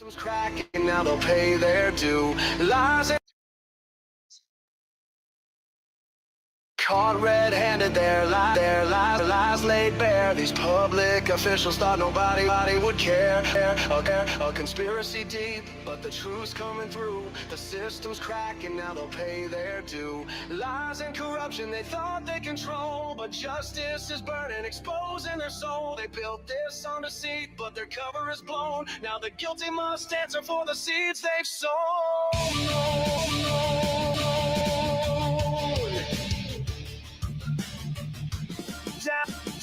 Systems cracking, now they'll pay their due. Lies and caught red-handed, their lies laid bare. These public officials thought nobody would care. A conspiracy deep, but the truth's coming through. The system's cracking, now they'll pay their due. Lies and corruption they thought they control, but justice is burning, exposing their soul. They built this on deceit, but their cover is blown. Now the guilty must answer for the seeds they've sown.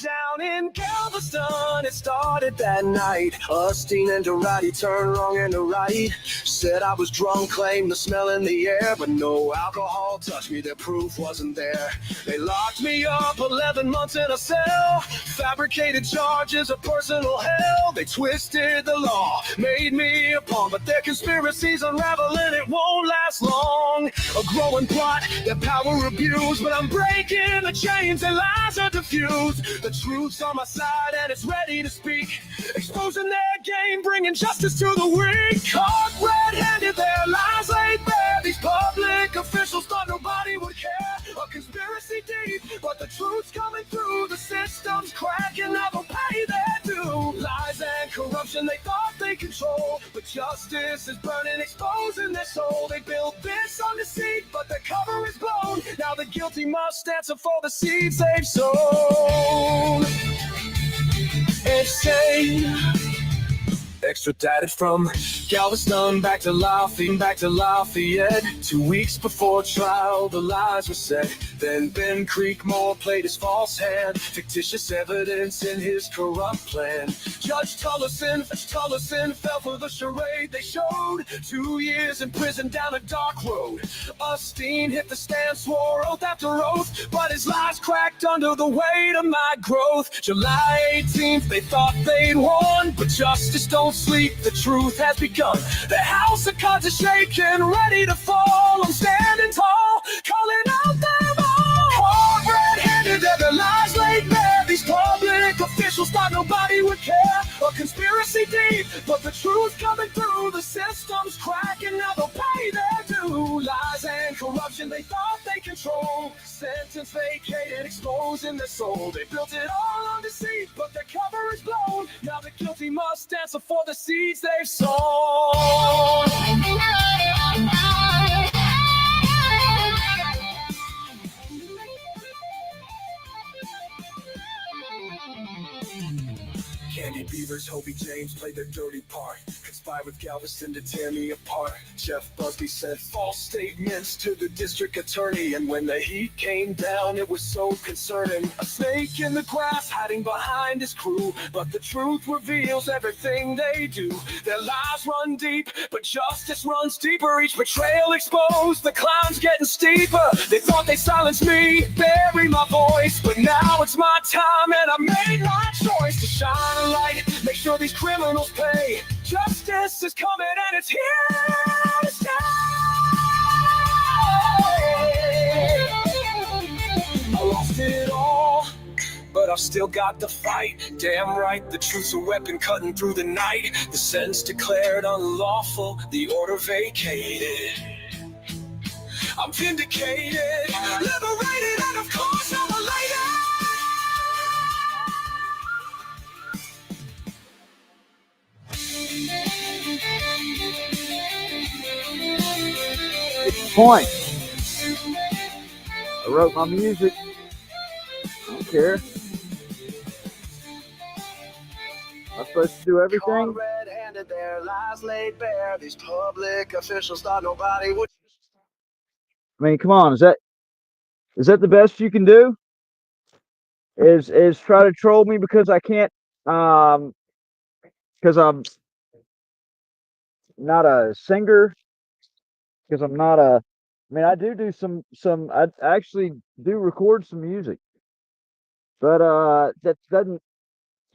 Down in Galveston, it started that night. Osteen and Durati turned wrong into right. Said I was drunk, claimed the smell in the air, but no alcohol touched me, the proof wasn't there. They locked me up 11 months in a cell, fabricated charges of personal hell. They twisted the law, made me a pawn, but their conspiracies unraveling, it won't last long. A growing plot, their power abused, but I'm breaking the chains and lies are diffused. The truth's on my side and it's ready to speak, exposing their game, bringing justice to the weak. Caught red-handed, their lies laid bare. These public officials thought nobody would care. A conspiracy deep, but the truth's coming through. The system's cracking, now they'll pay their due. Lies and corruption they thought they control, but justice is burning, exposing their soul. They built this on deceit, but the cover is blown. Now the guilty must answer for the seeds they've sown. Insane. Extradited from Galveston back to Lafayette. 2 weeks before trial, the lies were said. Then Ben Creekmore played his false hand, fictitious evidence in his corrupt plan. Judge Tullison fell for the charade they showed. 2 years in prison down a dark road. Osteen hit the stand, swore oath after oath, but his lies cracked under the weight of my growth. July 18th, they thought they'd won, but justice don't sleep, the truth has begun. The house of cards is shaking, ready to fall. I'm standing tall, calling out them all. Caught red-handed, their lies laid bare. These public officials thought nobody would care. A conspiracy deep, but the truth's coming through. The system's cracking, now they'll pay their due. Lies and corruption they thought they controlled, sentence vacated, exposing their soul. They built it all on deceit, but their cover is blown. Now the guilty must answer for the seeds they've sown. Candy Beavers, Hobie James played their dirty part, conspired with Galveston to tear me apart. Jeff Busby sent false statements to the district attorney, and when the heat came down, it was so concerning. A snake in the grass hiding behind his crew, but the truth reveals everything they do. Their lies run deep, but justice runs deeper. Each betrayal exposed, the climb's getting steeper. They thought they silenced me, bury my voice, but now it's my time and I made my choice to shine a light, make sure these criminals pay. Justice is coming and it's here to stay. I lost it all, but I've still got the fight. Damn right, the truth's a weapon cutting through the night. The sentence declared unlawful, the order vacated. I'm vindicated, liberated, and of course I'm elated. Point. I wrote my music. I don't care. I'm supposed to do everything. Red-handed, their lies laid bare. These public officials thought nobody would. I mean, come on. Is that the best you can do? Is try to troll me because I can't because I'm not a singer, because I'm not a I mean, I do some I actually do record some music, but that doesn't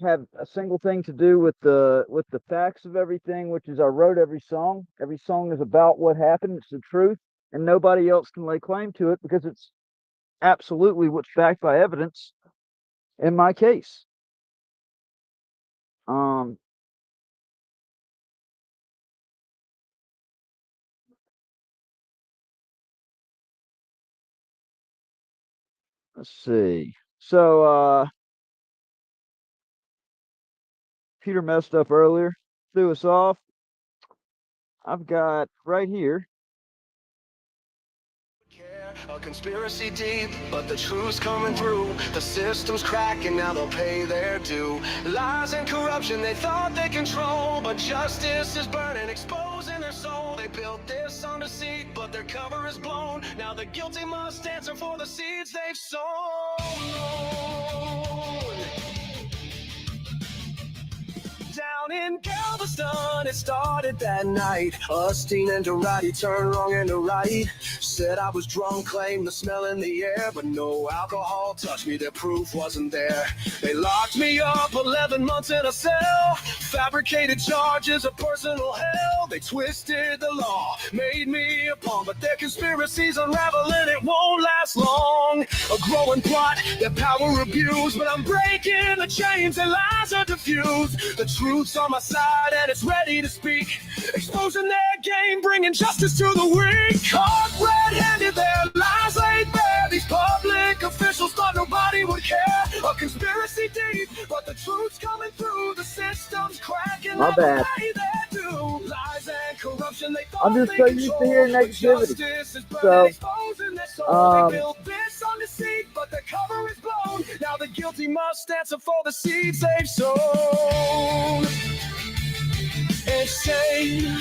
have a single thing to do with the facts of everything, which is I wrote every song. Every song is about what happened. It's the truth, and nobody else can lay claim to it because it's absolutely what's backed by evidence in my case. Let's see. So Peter messed up earlier, threw us off. I've got right here. A conspiracy deep, but the truth's coming through. The system's cracking, now they'll pay their due. Lies and corruption they thought they control, but justice is burning, exposing their soul. They built this on deceit, but their cover is blown. Now the guilty must answer for the seeds they've sown. Down in Galveston, it started that night. Ustine and Durati turned wrong into right. Said I was drunk, claimed the smell in the air, but no alcohol touched me, their proof wasn't there. They locked me up 11 months in a cell, fabricated charges of personal hell. They twisted the law, made me a pawn, but their conspiracies unraveling, it won't last long. A growing plot, their power abused, but I'm breaking the chains and lies are diffused. The truth's on my side and it's ready to speak, exposing their game, bringing justice to the weak. Caught red-handed, their lies laid bare. These public officials thought nobody would care. A conspiracy deep, but the truth's coming through. The system's cracking. My bad. Lies and corruption, they thought I'm just so used to hearing negativity. So, they built this on deceit, but the cover is blown. Now the guilty must answer for the seeds they've sown. Insane.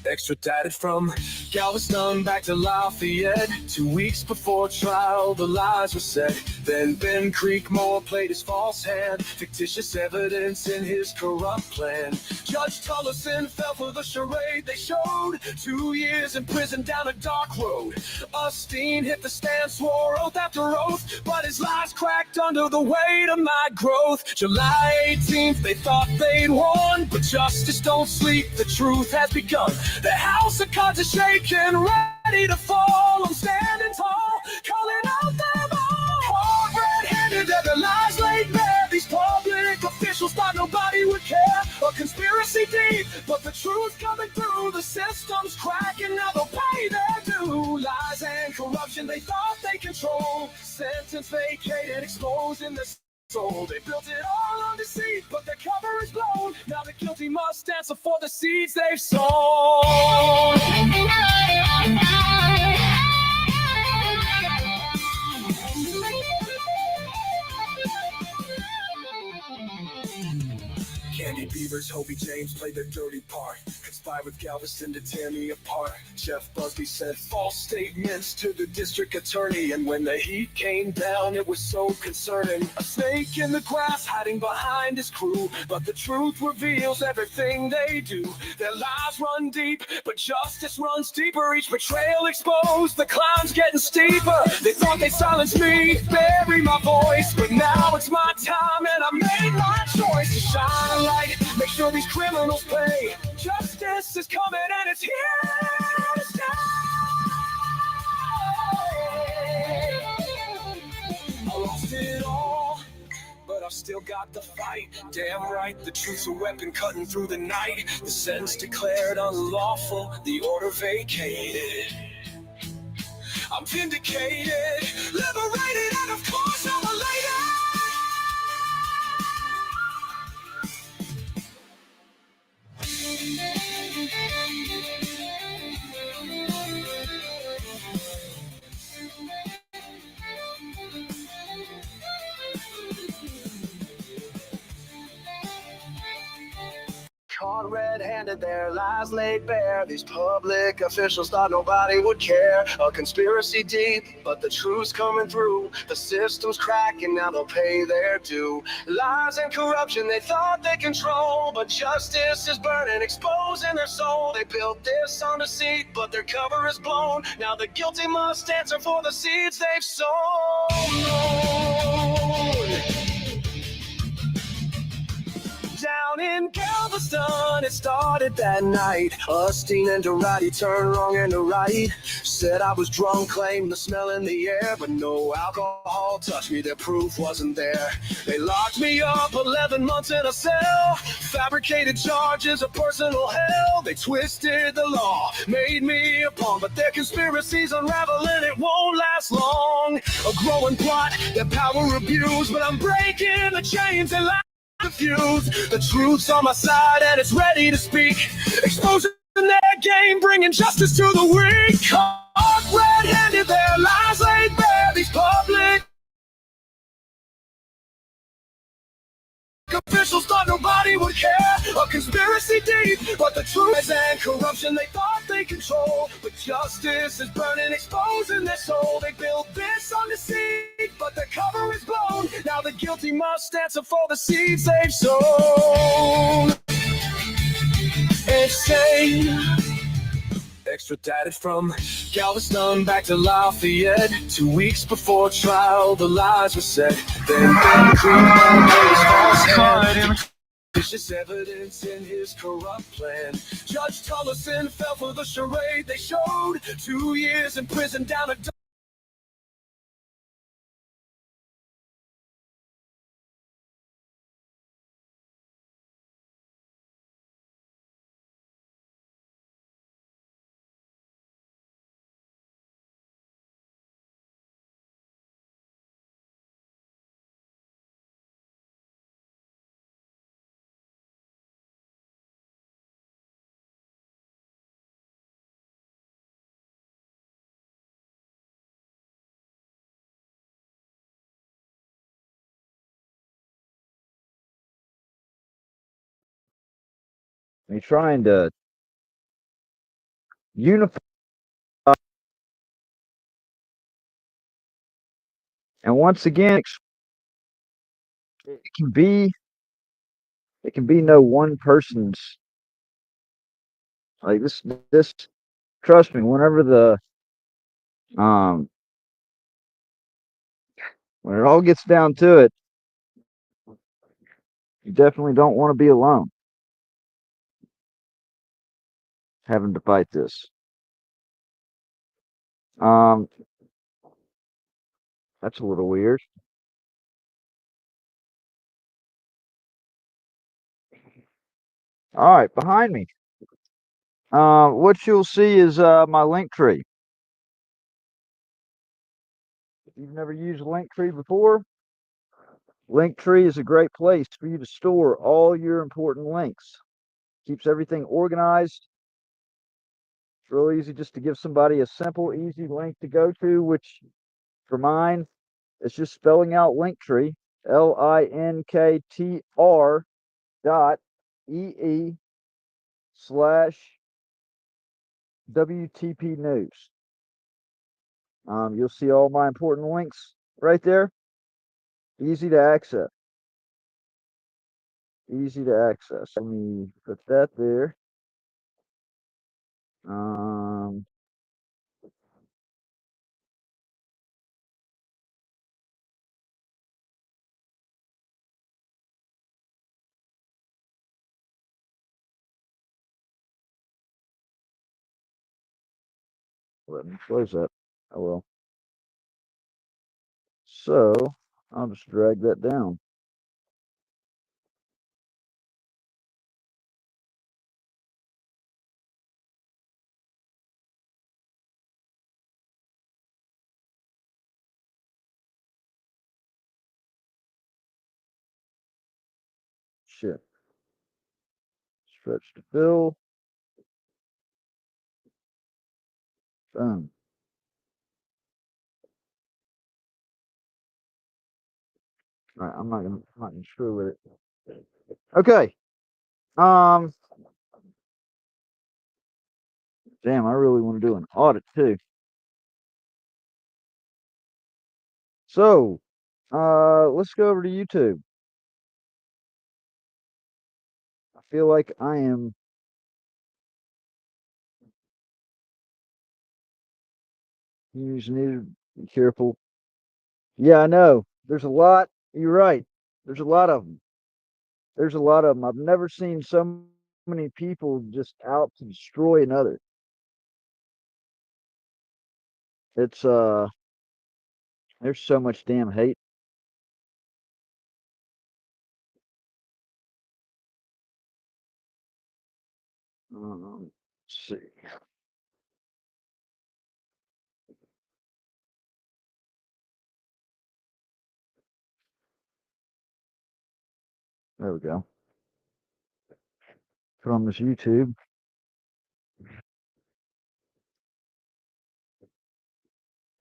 Extradited from Galveston back to Lafayette. 2 weeks before trial, the lies were said. Then Ben Creekmore played his false hand, fictitious evidence in his corrupt plan. Judge Tullison fell for the charade they showed. 2 years in prison down a dark road. Ustine hit the stand, swore oath after oath, but his lies cracked under the weight of my growth. July 18th, they thought they'd won, but justice don't sleep, the truth has begun. The house of cards is shaking, ready to fall. I'm standing tall, calling out them all. Hard red-handed, their lies laid bare. These public officials thought nobody would care. A conspiracy deep, but the truth's coming through. The system's cracking, now they'll pay their due. Lies and corruption they thought they controlled. Sentence vacated, exposing the soul. They built it all on deceit, but their cover is blown. Now the guilty must answer for the seeds they've sown. Candy Beavers, Hobie James played their dirty part. Conspired with Galveston to tear me apart. Jeff Busby sent false statements to the district attorney, and when the heat came down, it was so concerning. A snake in the grass hiding behind his crew, but the truth reveals everything they do. Their lies run deep, but justice runs deeper. Each betrayal exposed, the climb's getting steeper. They thought they silenced me, bury my voice, but now it's my time and I made my choice to shine a light, make sure these criminals pay. Justice is coming and it's here to stay. I lost it all, but I've still got the fight. Damn right, the truth's a weapon cutting through the night. The sentence declared unlawful, the order vacated. I'm vindicated, liberated, and of course I'm elated. Caught red-handed, their lies laid bare. These public officials thought nobody would care. A conspiracy deep, but the truth's coming through. The system's cracking, now they'll pay their due. Lies and corruption they thought they control, but justice is burning, exposing their soul. They built this on deceit, but their cover is blown. Now the guilty must answer for the seeds they've sown. Down down in Galveston. It started that night. Steen and Durati turned wrong and to right. Said I was drunk, claimed the smell in the air, but no alcohol touched me. Their proof wasn't there. They locked me up 11 months in a cell. Fabricated charges of personal hell. They twisted the law, made me a pawn, but their conspiracies unraveling. It won't last long. A growing plot, their power abused, but I'm breaking the chains and lies confused. The truth's on my side and it's ready to speak. Exposing their game, bringing justice to the weak. Caught red-handed, their lies laid bare. These public officials thought nobody would care. A conspiracy deep, but the truth and corruption they thought they control. But justice is burning, exposing their soul. They built this on deceit, but the cover is blown. Now the guilty must answer for the seeds they've sown. Insane. Extradited from Galveston back to Lafayette. 2 weeks before trial, the lies were said. Then false vicious evidence in his corrupt plan. Judge Tullison fell for the charade they showed. 2 years in prison down a You're trying to unify, and once again, it can be it can be no one person's like this. Trust me, whenever um when it all gets down to it, you definitely don't want to be alone having to fight this. Um, that's a little weird. All right, behind me. What you'll see is my link tree. If you've never used Linktree before, Linktree is a great place for you to store all your important links. Keeps everything organized. It's real easy just to give somebody a simple, easy link to go to, which for mine, it's just spelling out Linktree, LINKTR dot EE/WTP News. You'll see all my important links right there. Easy to access. Easy to access. Let me put that there. Um, Let me close that. Oh well. So I'll just drag that down. Shit. Stretch to fill. Boom. All right, I'm not gonna screw with it. Okay. Um, Damn, I really want to do an audit too. So, let's go over to YouTube. I feel like I am you just need to be careful. Yeah, I know. There's a lot. You're right. There's a lot of them. There's a lot of them. I've never seen so many people just out to destroy another. It's there's so much damn hate. Let's see. There we go. Put on this YouTube.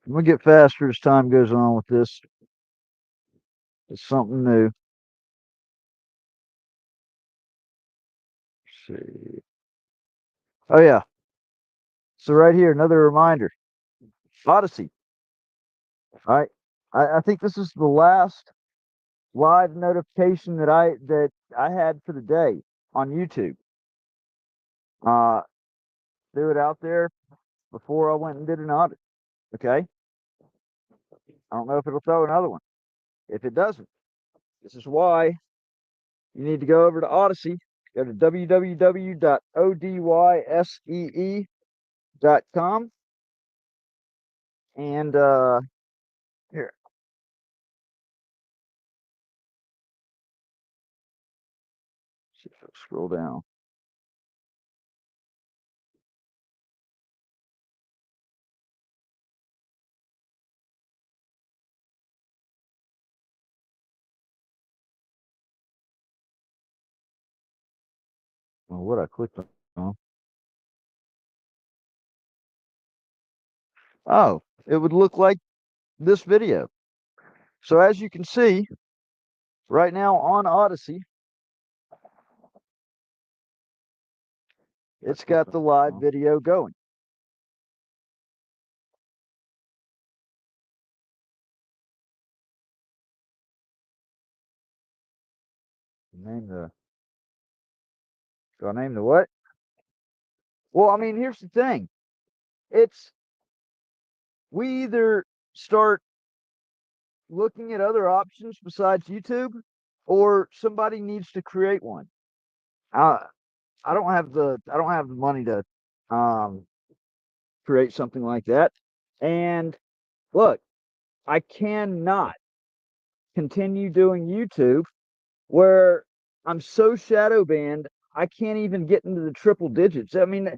I'm gonna get faster as time goes on with this. It's something new. Let's see. Oh yeah. So right here, another reminder. Odyssey. All right. I think this is the last live notification that I had for the day on YouTube. Uh, threw it out there before I went and did an audit. Okay. I don't know if it'll throw another one. If it doesn't, this is why you need to go over to Odyssey. Go to www.odyssee.com and here. See if I scroll down. Well, what I clicked on. Oh, it would look like this video. So as you can see, right now on Odyssey, it's got the live video going. Name the. Do I name the what? Well, I mean, here's the thing. It's we either start looking at other options besides YouTube, or somebody needs to create one. I I don't have the money to um create something like that. And look, I cannot continue doing YouTube where I'm so shadow banned I can't even get into the triple digits. I mean,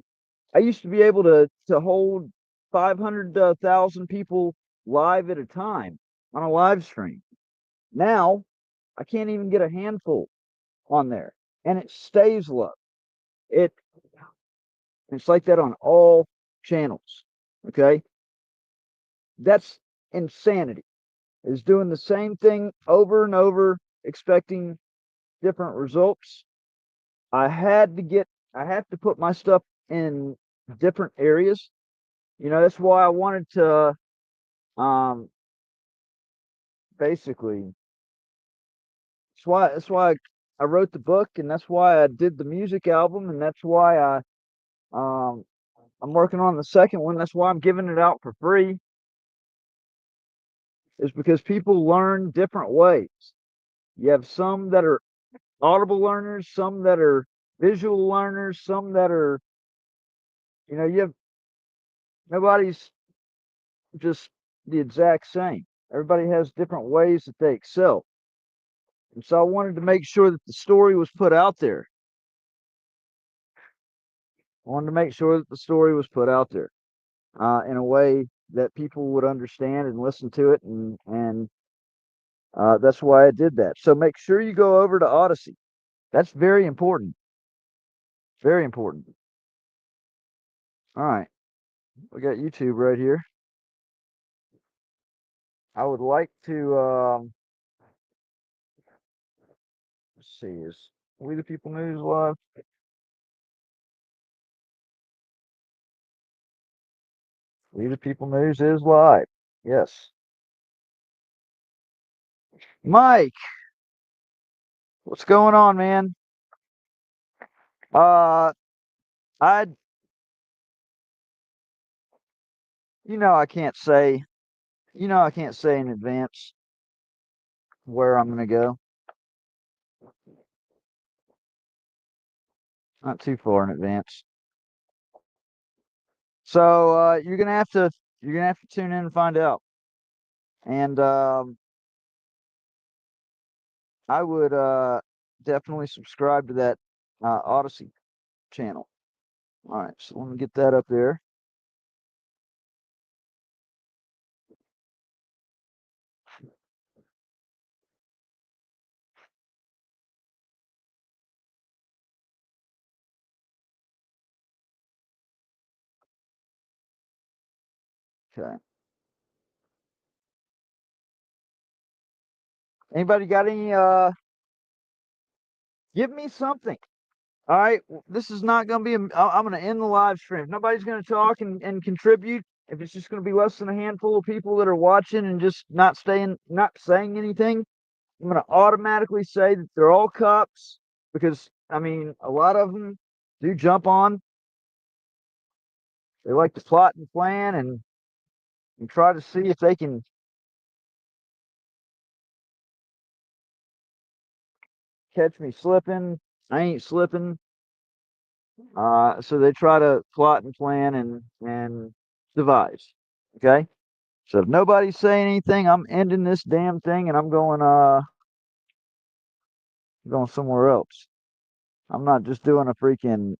I used to be able to hold 500,000 people live at a time on a live stream. Now I can't even get a handful on there, and it stays low. It it's like that on all channels. Okay, that's insanity. Is doing the same thing over and over, expecting different results. I had to get, I have to put my stuff in different areas. That's why I wanted to, um, basically, that's why I wrote the book, and that's why I did the music album, and that's why um, I'm working on the second one. That's why I'm giving it out for free, is because people learn different ways. You have some that are audible learners, some that are visual learners, some that are, you have nobody's just the exact same. Everybody has different ways that they excel. And so I wanted to make sure that the story was put out there. I wanted to make sure that the story was put out there in a way that people would understand and listen to it, and that's why I did that. So make sure you go over to Odyssey. That's very important. Very important. All right, we got YouTube right here. I would like to let's see, is We the People News live? We the People News is live. Yes. Mike, what's going on, man? Uh I you know I can't say I can't say in advance where I'm gonna go. Not too far in advance. So you're gonna have to tune in and find out. And I would definitely subscribe to that Odyssey channel. All right, so let me get that up there. Okay. Anybody got any give me something. All right, this is not going to be I'm going to end the live stream. Nobody's going to talk and contribute. If it's just going to be less than a handful of people that are watching and just not saying anything, I'm going to automatically say that they're all cops because I mean, a lot of them do jump on. They like to plot and plan and try to see if they can catch me slipping. I ain't slipping. So they try to plot and plan and devise. Okay. So if nobody's saying anything, I'm ending this damn thing and I'm going somewhere else. I'm not just doing a freaking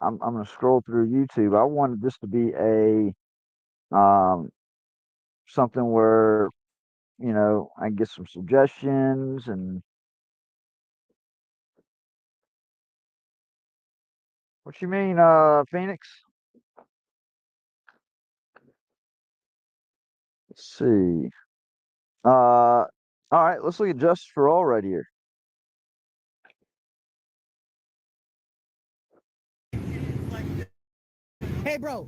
I'm gonna scroll through YouTube. I wanted this to be a something where, you know, I can get some suggestions and what you mean, Phoenix? Let's see. All right, let's look at Justice for All right here. Hey, bro,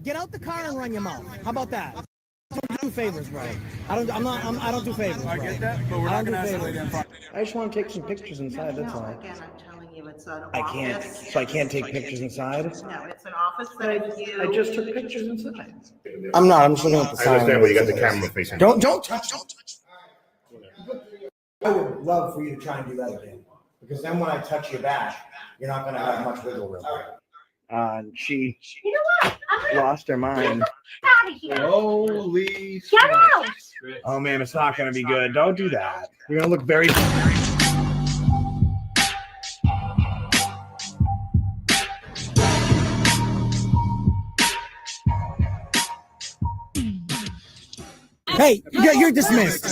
get out the car and run your mouth. How about that? I don't do favors, bro. I don't do favors. I bro. get that, but we're not gonna escalate in front. I just want to take some pictures inside. That's all. Again, I'm telling you, it's an I can't. office. So I can't take pictures inside. No, it's an office that if you. I just took pictures inside. I'm not. I'm just looking at the sign. I understand, but you got the camera facing. Don't touch. I would love for you to try and do that again, because then when I touch your back, you're not gonna have much wiggle room. She You know what? I'm gonna lost her mind. get out of here. Holy. Get out. Oh man, it's not gonna be good. Don't do that. You're gonna look very. Hey, you're dismissed.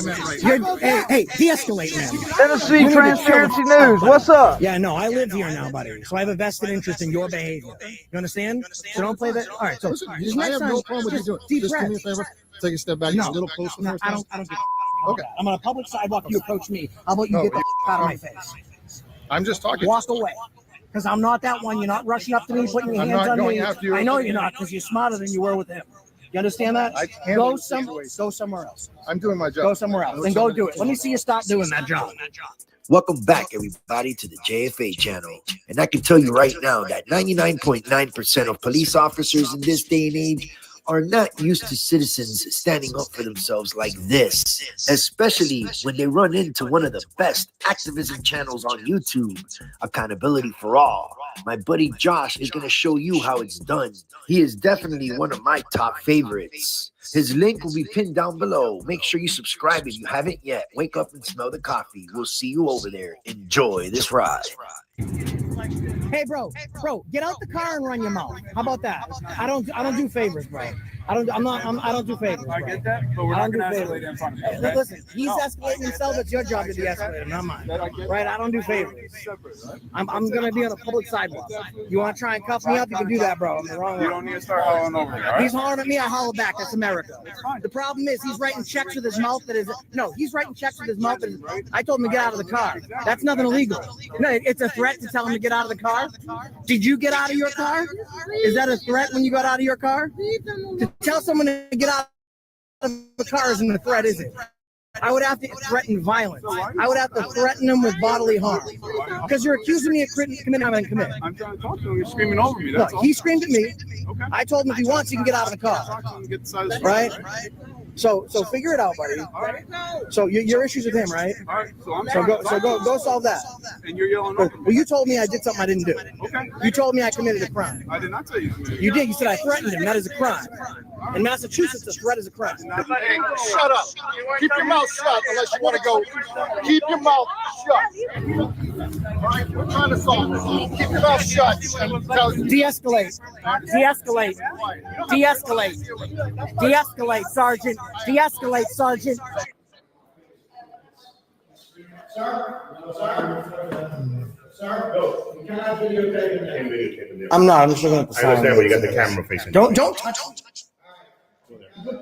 Hey, de-escalate, man. Tennessee Transparency News. What's up? Yeah, no, I live here now, buddy. So I have a vested interest in your behavior. You understand? So don't play that. All right. So Listen, I have no problem with you doing it. Just do me a favor. Take a step back. No, Just a little closer. no, first. I don't. Okay. I'm on a public sidewalk. You approach me. How about you No, get the you- out of my face? I'm just talking. Walk away. Because I'm not that one. You're not rushing up to me, putting your I'm hands not on going me. after you. I know you're not, because you're smarter than you were with him. You understand that? I handle Go the some, situation. go somewhere else. I'm doing my job. Go somewhere else. Then go do it. Let me see you start doing that job. Welcome back, everybody, to the JFA channel. And I can tell you right now that 99.9% of police officers in this day and age are not used to citizens standing up for themselves like this, especially when they run into one of the best activism channels on YouTube, Accountability for All. My buddy Josh is going to show you how it's done. He is definitely one of my top favorites. His link will be pinned down below. Make sure you subscribe if you haven't yet. Wake up and smell the coffee. We'll see you over there. Enjoy this ride. Hey, bro, get out the car and run your mouth. How about that? I don't do favors, bro. I don't do favors. I bro. get that, but we're I not don't do gonna favors. escalate in front of Hey, you. Okay? listen, he's escalating himself. It's your job to de-escalate him, not mine. Right? I don't do favors. I'm gonna be on a public sidewalk. You want to try and cuff me up? You can do that, bro. I'm the wrong You way. don't need to start hollering over me, all He's right? hollering at me, I holler back. That's America. The problem is he's writing checks with his mouth he's writing checks with his mouth I told him to get out of the car. That's nothing illegal. No, it's a threat to tell him to get out of the car. Did you get out of your car? Is that a threat when you got out of your car? To tell someone to get out of the car isn't a threat, is it? I would have to threaten violence. I would have to threaten him with bodily harm. Because you're accusing me of committing I didn't commit. I'm trying to talk to him. You're screaming over me. No, That's all. he screamed at me. Okay. I told him if he wants, he can get out of the car. Talk to him and get the side of the street, Right? So figure it out, buddy. All right. So your issues with him, right? All right. So I'm So go solve that. And you're yelling over me. Well, you told me I did something I didn't do. Okay. You told me I committed a crime. I did not tell you. You did. You said I threatened him. That is a crime. In Massachusetts, a threat is a crime. Hey, shut up. Keep your mouth shut unless you want to go. Keep your mouth shut. All right, we're trying to solve this. Keep your mouth shut. And tell De-escalate. De-escalate. De-escalate. De-escalate, Sergeant. De-escalate, Sergeant. I'm not. I'm just looking at the I sign. understand, but you got the camera facing. Don't touch me.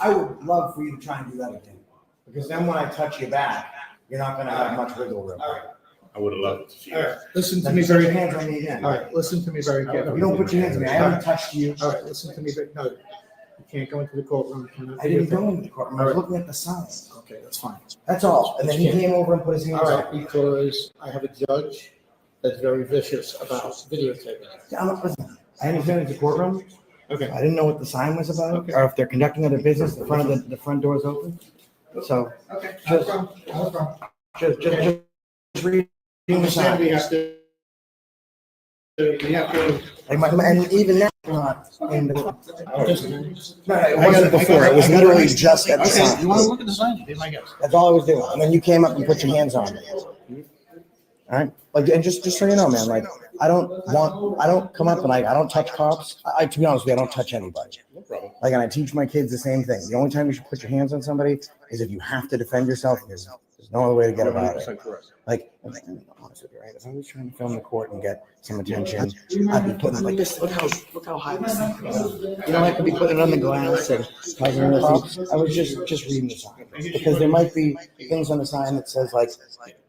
I would love for you to try and do that again, because then when I touch you back, you're not going to have much wiggle room. I would have loved to see All that. right, listen to Then me put your very. hands on me again. All right, listen to me very carefully. You don't put your hands on me. I haven't touched you. All right, listen to me. No, you can't go into the courtroom. I didn't go into the courtroom. I was looking at the sign. Okay, that's fine. That's all. And then he came over and put his hands All on right, me. because I have a judge that's very vicious about videotaping. Listen, I understand it's a courtroom. Okay. I didn't know what the sign was about, Okay. or if they're conducting other business, the front of the front door is open. So Okay. Just- No problem. just read the Understand we sign. have to. We have to. And even now, not in the. Just- No, it wasn't before. It was literally just at the Okay, you want to sign. look at the sign? Be my guest. That's all I was doing. And then you came up and put your hands on me. All right, like, and just so you know, man, like, I don't come up and I don't touch cops. To be honest with you, I don't touch anybody. No problem. Like, and I teach my kids the same thing. The only time you should put your hands on somebody is if you have to defend yourself. There's no other way to get about it. 100% correct. Like, I'm honest with you, right? If I was trying to film the court and get some attention, I'd be putting like this. Look how high this thing is. You know, I could be putting it on the glass and covering it up. I was just reading the sign, because there might be things on the sign that says like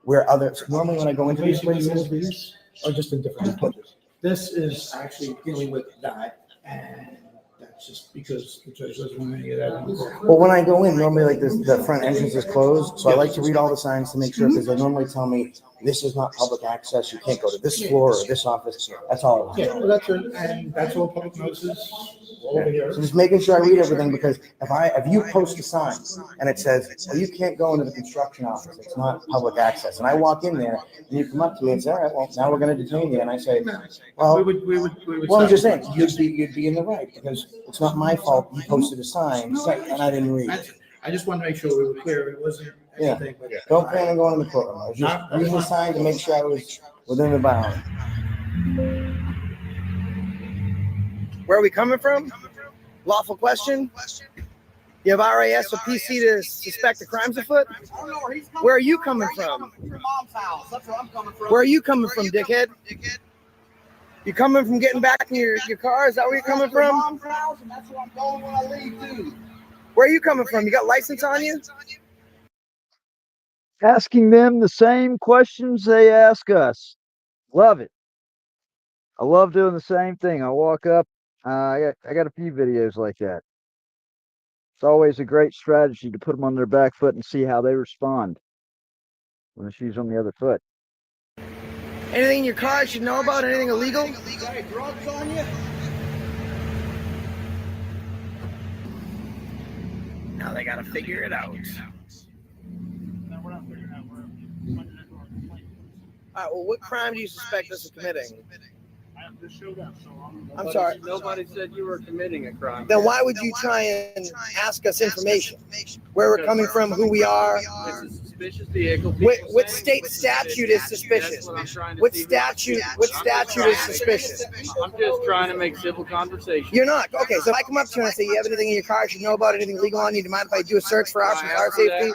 where others. Normally, when I go into these places, Or just a different places. This is actually dealing with that, and that's just because the judge doesn't want any of that in the court. well, when I go in, normally like this, the front entrance is closed, so I like to read all the signs to make sure, because they normally tell me this is not public access. You can't go to this floor or this office. That's all. Yeah, well, that's it, and that's all public notices all over here. So just making sure I read everything, because if you post a sign and it says, well, you can't go into the construction office, it's not public access, and I walk in there and you come up to me and say, all right, well, now we're gonna detain you, and I say, well, We would. well, I'm just saying, you'd be in the right, because it's not my fault you posted a sign and I didn't read it. I just want to make sure we were clear. It wasn't anything, but. Don't plan on going in the courtroom. I was just reading the sign to make sure I was within the bound. Where are we coming from? Lawful question. You have RAS or PC to suspect a crime's afoot? Where are you coming from? Your mom's house. That's where I'm coming from. Where are you coming from, dickhead? You coming from getting back in your car? Is that where you're coming Your from? mom's house, and that's where I'm going when I leave too. Where are you coming from? You got license on you? Asking them the same questions they ask us. Love it. I love doing the same thing. I walk up. I got a few videos like that. It's always a great strategy to put them on their back foot and see how they respond when the shoe's on the other foot. Anything in your car I should know about? Anything illegal? Got any drugs on you? Now they gotta figure it out. All right, well, what crime do you suspect us of committing? I'm sorry. Nobody said you were committing a crime. Then why would you try and ask us information? Where we're coming from, who we are? It's a suspicious vehicle. What state statute is suspicious? What statute is suspicious? I'm just trying to make civil conversation. You're not. Okay, so if I come up to you and I say, you have anything in your car I should know about, anything illegal on you, do you mind if I do a search for our safety?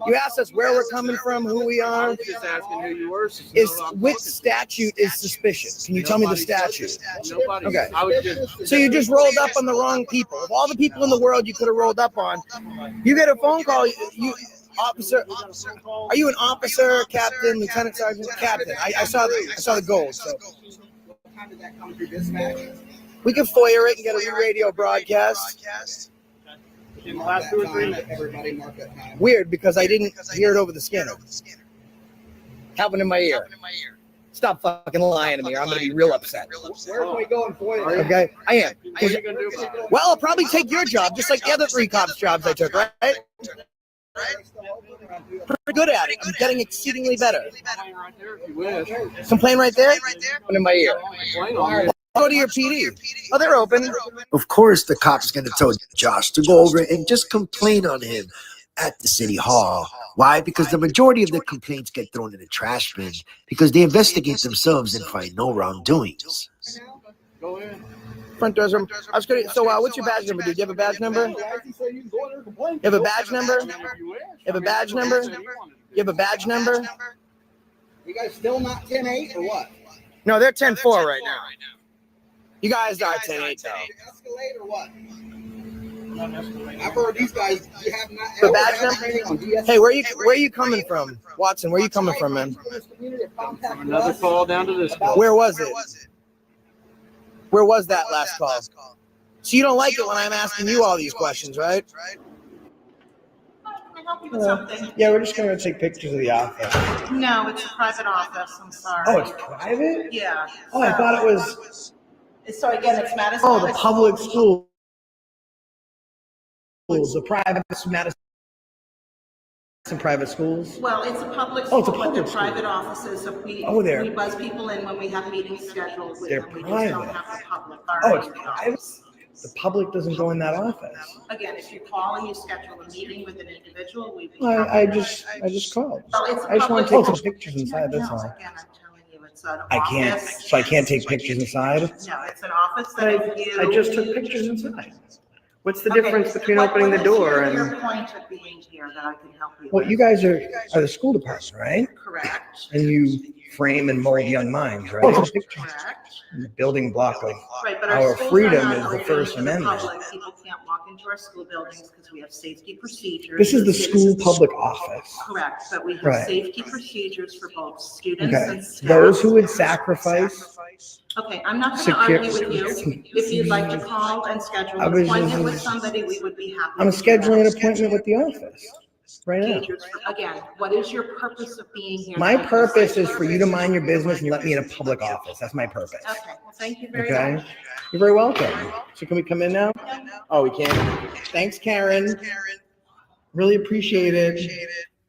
You asked us where we're coming from, who we I are. was just asking who you were. So you Is know who I'm which talking to. statute is suspicious? Can you tell me the statute? Nobody. Okay. I was just. So you just rolled up on the wrong people. Of all the people in the world you could have rolled up on, you get a phone call. You officer, are you an officer, captain, lieutenant sergeant, captain? I saw the gold. So How did that come through dispatch? we can FOIA it and get a radio broadcast. In the last 2 or 3 minutes. Everybody mark that time. Weird because I didn't hear it over the scanner. Happened in my ear. Stop fucking lying to me, or I'm gonna be real upset. Where are we going for you? Okay, I am. What are you gonna do about it? Well, I'll probably take your job, just like the other 3 cops' jobs I took, right? Pretty good at it. I'm getting exceedingly better. Right there if you wish. Complain right there? Put in my ear. Go to your PD. Oh, they're open. Of course, the cop's going to tell Josh to go over and just complain on him at the city hall. Why? Because the majority of the complaints get thrown in the trash bin because they investigate themselves and find no wrongdoings. Go in. Front doors are. I was gonna. So, what's your badge number, dude? Do you have a badge number? You have a badge number? You have a badge number? You have a badge number? You guys still not 10-8 or what? No, they're 10-4 right now. You guys are 10-8 though. Escalade or what? I've heard these guys have not. The badge number? Hey, where are you coming from, Watson? Where are you coming from, man? Another call down to this call. Where was it? Where was that last call? So you don't like it when I'm asking you all these questions, right? Can I help you with something? Yeah, we're just gonna take pictures of the office. No, it's a private office. I'm sorry. Oh, it's private? Yeah. Oh, I thought it was. So again, it's Madison. Oh, the public schools. The private Madison private schools. Well, it's a public Oh, it's a school, but they're public school. private offices, so we They're- we buzz people in when we have meetings scheduled with They're them. We just don't private. have the public. Oh, it's in the private? office. The public doesn't go in that office. Again, if you call and you schedule a meeting with an individual, we. I just called. Well, it's a I just want to public- take some pictures inside. That's No, all. again, I'm telling you, it's an I can't. office. So I can't take pictures inside. No, it's an office that if you. I just took pictures inside. What's the Okay, difference between what- opening the what is door your and? point of being here that I can help you Well, with? you guys are the school department, right? Correct. And you frame and mold young minds, right? Correct. The building block of Right, but our our schools are freedom not is the open First to the Amendment. public. People can't walk into our school buildings because we have safety procedures. This is the school public office. Correct, but we have Right. safety procedures for both students Okay. and staff. Those who would sacrifice. Okay, I'm not going to Secure- argue with you. If you'd like to call and schedule I an was appointment with just- somebody, we would be happy. I'm to do that. scheduling an appointment with the office right now. Procedures for- Again, what is your purpose of being here? My purpose is for you to mind your business and let me in a public office. That's my purpose. Okay, well, thank you very Okay? much. You're very welcome. So can we come in now? Oh, we can. Thanks, Karen. Really appreciate it.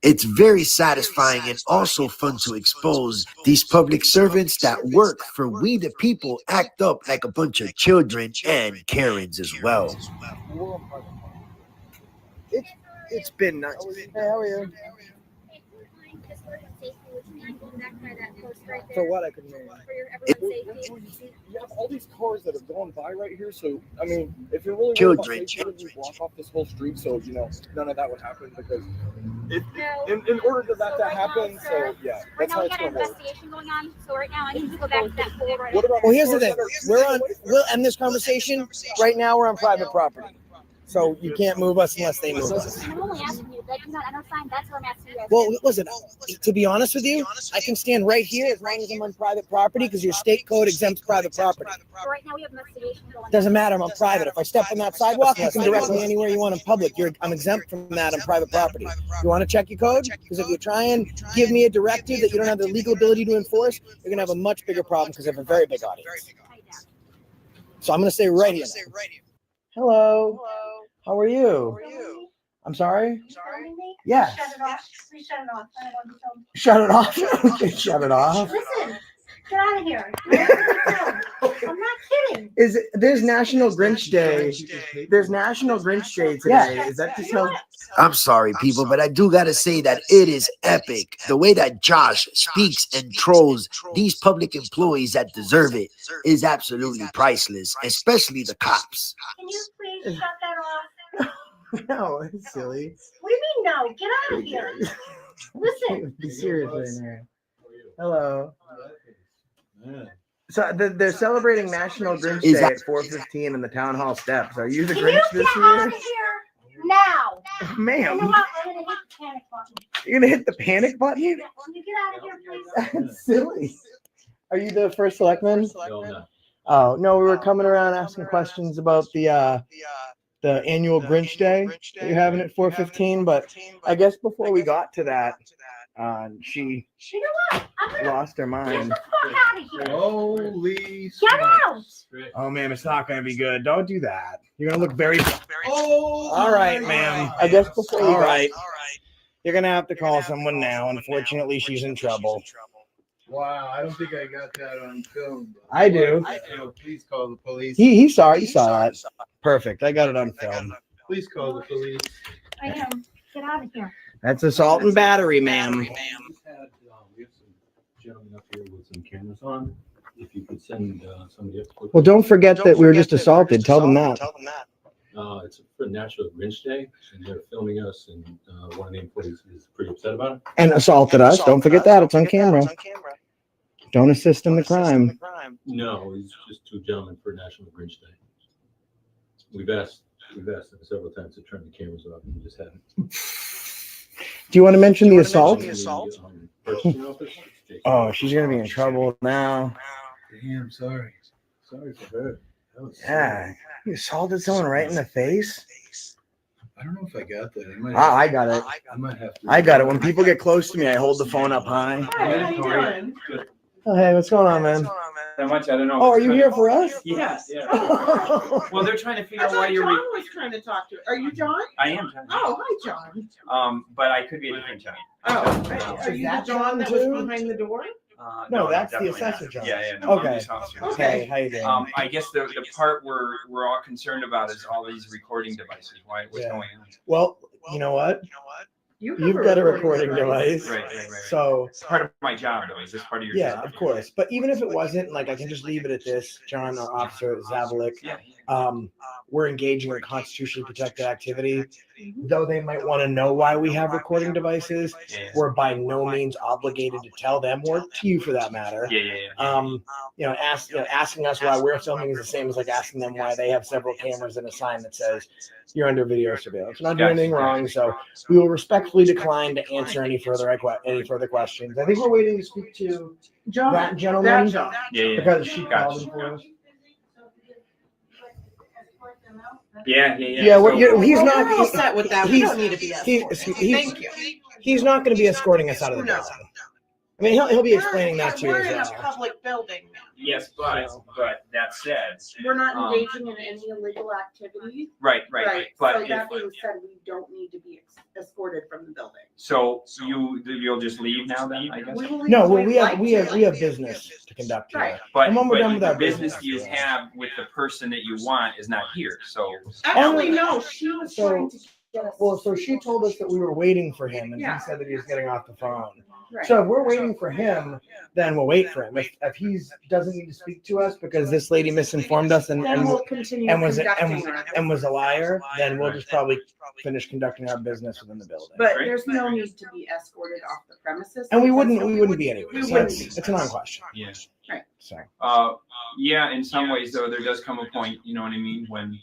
It's very satisfying and also fun to expose these public servants that work for we the people act up like a bunch of children and Karens as well. It's been nice. Hey, how are you? For what I couldn't hear you. You have all these cars that are going by right here, so I mean, if you're really worried Children. about safety, would you block off this whole street so none of that would happen? Because in order for that to happen, so yeah, Right that's now how we it's got an gonna work. investigation going on, so right now I need to go back to that pole right What about Well, the here's the cars thing. that are- We'll end this conversation. Right now, we're on private property. So you can't move us unless they move us. I'm only asking you, that do not enter sign, that's what I'm asking you guys. Well, listen, to be honest with you, I can stand right here as long as I'm on private property because your state code exempts private property. So right now we have an investigation going on. Doesn't matter, I'm on private. If I step on that sidewalk, you can direct me anywhere you want in public. I'm exempt from that on private property. You want to check your code? Because if you try and give me a directive that you don't have the legal ability to enforce, you're going to have a much bigger problem because I have a very big audience. So I'm going to stay right here. Hello. How are you? I'm sorry? Yes. Shut it off. Please shut it off. I don't want to film. Shut it off. Okay, shut it off. Listen, get out of here. I'm not kidding. There's National Grinch Day. There's National Grinch Day today. Is that just how? I'm sorry, people, but I do gotta say that it is epic. The way that Josh speaks and trolls these public employees that deserve it is absolutely priceless, especially the cops. Can you please shut that off? No, it's silly. What do you mean no? Get out of here. Listen. Be serious right now. Hello. So they're celebrating National Grinch Is Day that- at 4:15 in the town hall steps. Are you the Can Grinch you this get out year? of here now? You know Ma'am, what? I'm gonna hit the panic button. you're gonna hit the panic button? Let me get out of here, please. That's silly. Are you the first selectman? Oh, no, we were coming around asking questions about the annual Grinch Day that you're having at 4:15, but I guess before we got to that, And she You know what? I'm gonna lost her get mind. the fuck out of here. Holy Get out. Oh, ma'am, it's not going to be good. Don't do that. You're going to look very. Oh, All right, ma'am. I guess before All all right. You're going to have to call someone now. Unfortunately, she's in trouble. Wow, I don't think I got that on film. I do. Please call the police. He saw it. You saw that. Perfect. I got it on film. Please call the police. I am. Get out of here. That's assault and battery, ma'am. We have some gentlemen up here with some cameras on. If you could send somebody up. Well, don't forget that we were just assaulted. Tell them that. It's for National Grinch Day, and they're filming us, and one of the employees is pretty upset about it. And assaulted us. Don't forget that. It's on camera. Don't assist in the crime. No, it's just two gentlemen for National Grinch Day. We've asked them several times to turn the cameras off, and we just haven't. Do you want to mention the assault? Purchasing office? Oh, she's going to be in trouble now. Damn, sorry. Sorry for her. Yeah. You assaulted someone right in the face? I don't know if I got that. I got it. I might have to. I got it. When people get close to me, I hold the phone up high. Hi, how you doing? Oh, hey, what's going on, man? Not much, I don't know. Oh, are you here for us? Yeah, yeah. Well, they're trying to figure out why you're. John was trying to talk to. Are you John? I am John. Oh, hi, John. But I could be a different John. Oh, are you the John that was behind the door? No, that's the definitely assessor not. John. Yeah, yeah. No, I'm Okay. just officer. Okay, how you doing? I guess the part we're all concerned about is all these recording devices. What's Yeah. going on? Well, you know what? You've got a recording device. Right. So, It's part of my job, though. Is this part of your yeah, job? of course. But even if it wasn't, like, I can just leave it at this. John, our officer, Zavalik, we're engaging in constitutionally protected activity. Though they might want to know why we have recording devices, we're by no means obligated to tell them or to you for that matter. Asking us why we're filming is the same as like asking them why they have several cameras and a sign that says you're under video surveillance. We're not doing anything wrong, so we will respectfully decline to answer any further questions. I think we're waiting to speak to that gentleman because she called him for us. Yeah. Well, he's not. We're all set with that. We don't need to be Thank you. He's not going to be escorting us out of the building. I mean, he'll be explaining that to you We're as in a well. public building. Yes, but that said, We're not engaging in any illegal activity. right. But So that being said, we don't need to be escorted from the building. so you'll just leave now then, I guess. No, well, we have business to conduct here. Right. But, And when we're done with the our business business, you have with the person that you want is not here. So Actually, no, she was trying to get us. Well, so she told us that we were waiting for him, and Yeah. he said that he was getting off the phone. Right. So if we're waiting for him, then we'll wait for him. If he doesn't need to speak to us because this lady misinformed us and Then we'll continue conducting our was a liar, then we'll just probably finish conducting our business within the building. But there's no need to be escorted off the premises. And we because wouldn't be anyway. we So wouldn't it's be. a non-question. yeah. So Yeah, in some ways though, there does come a point, you know what I mean, when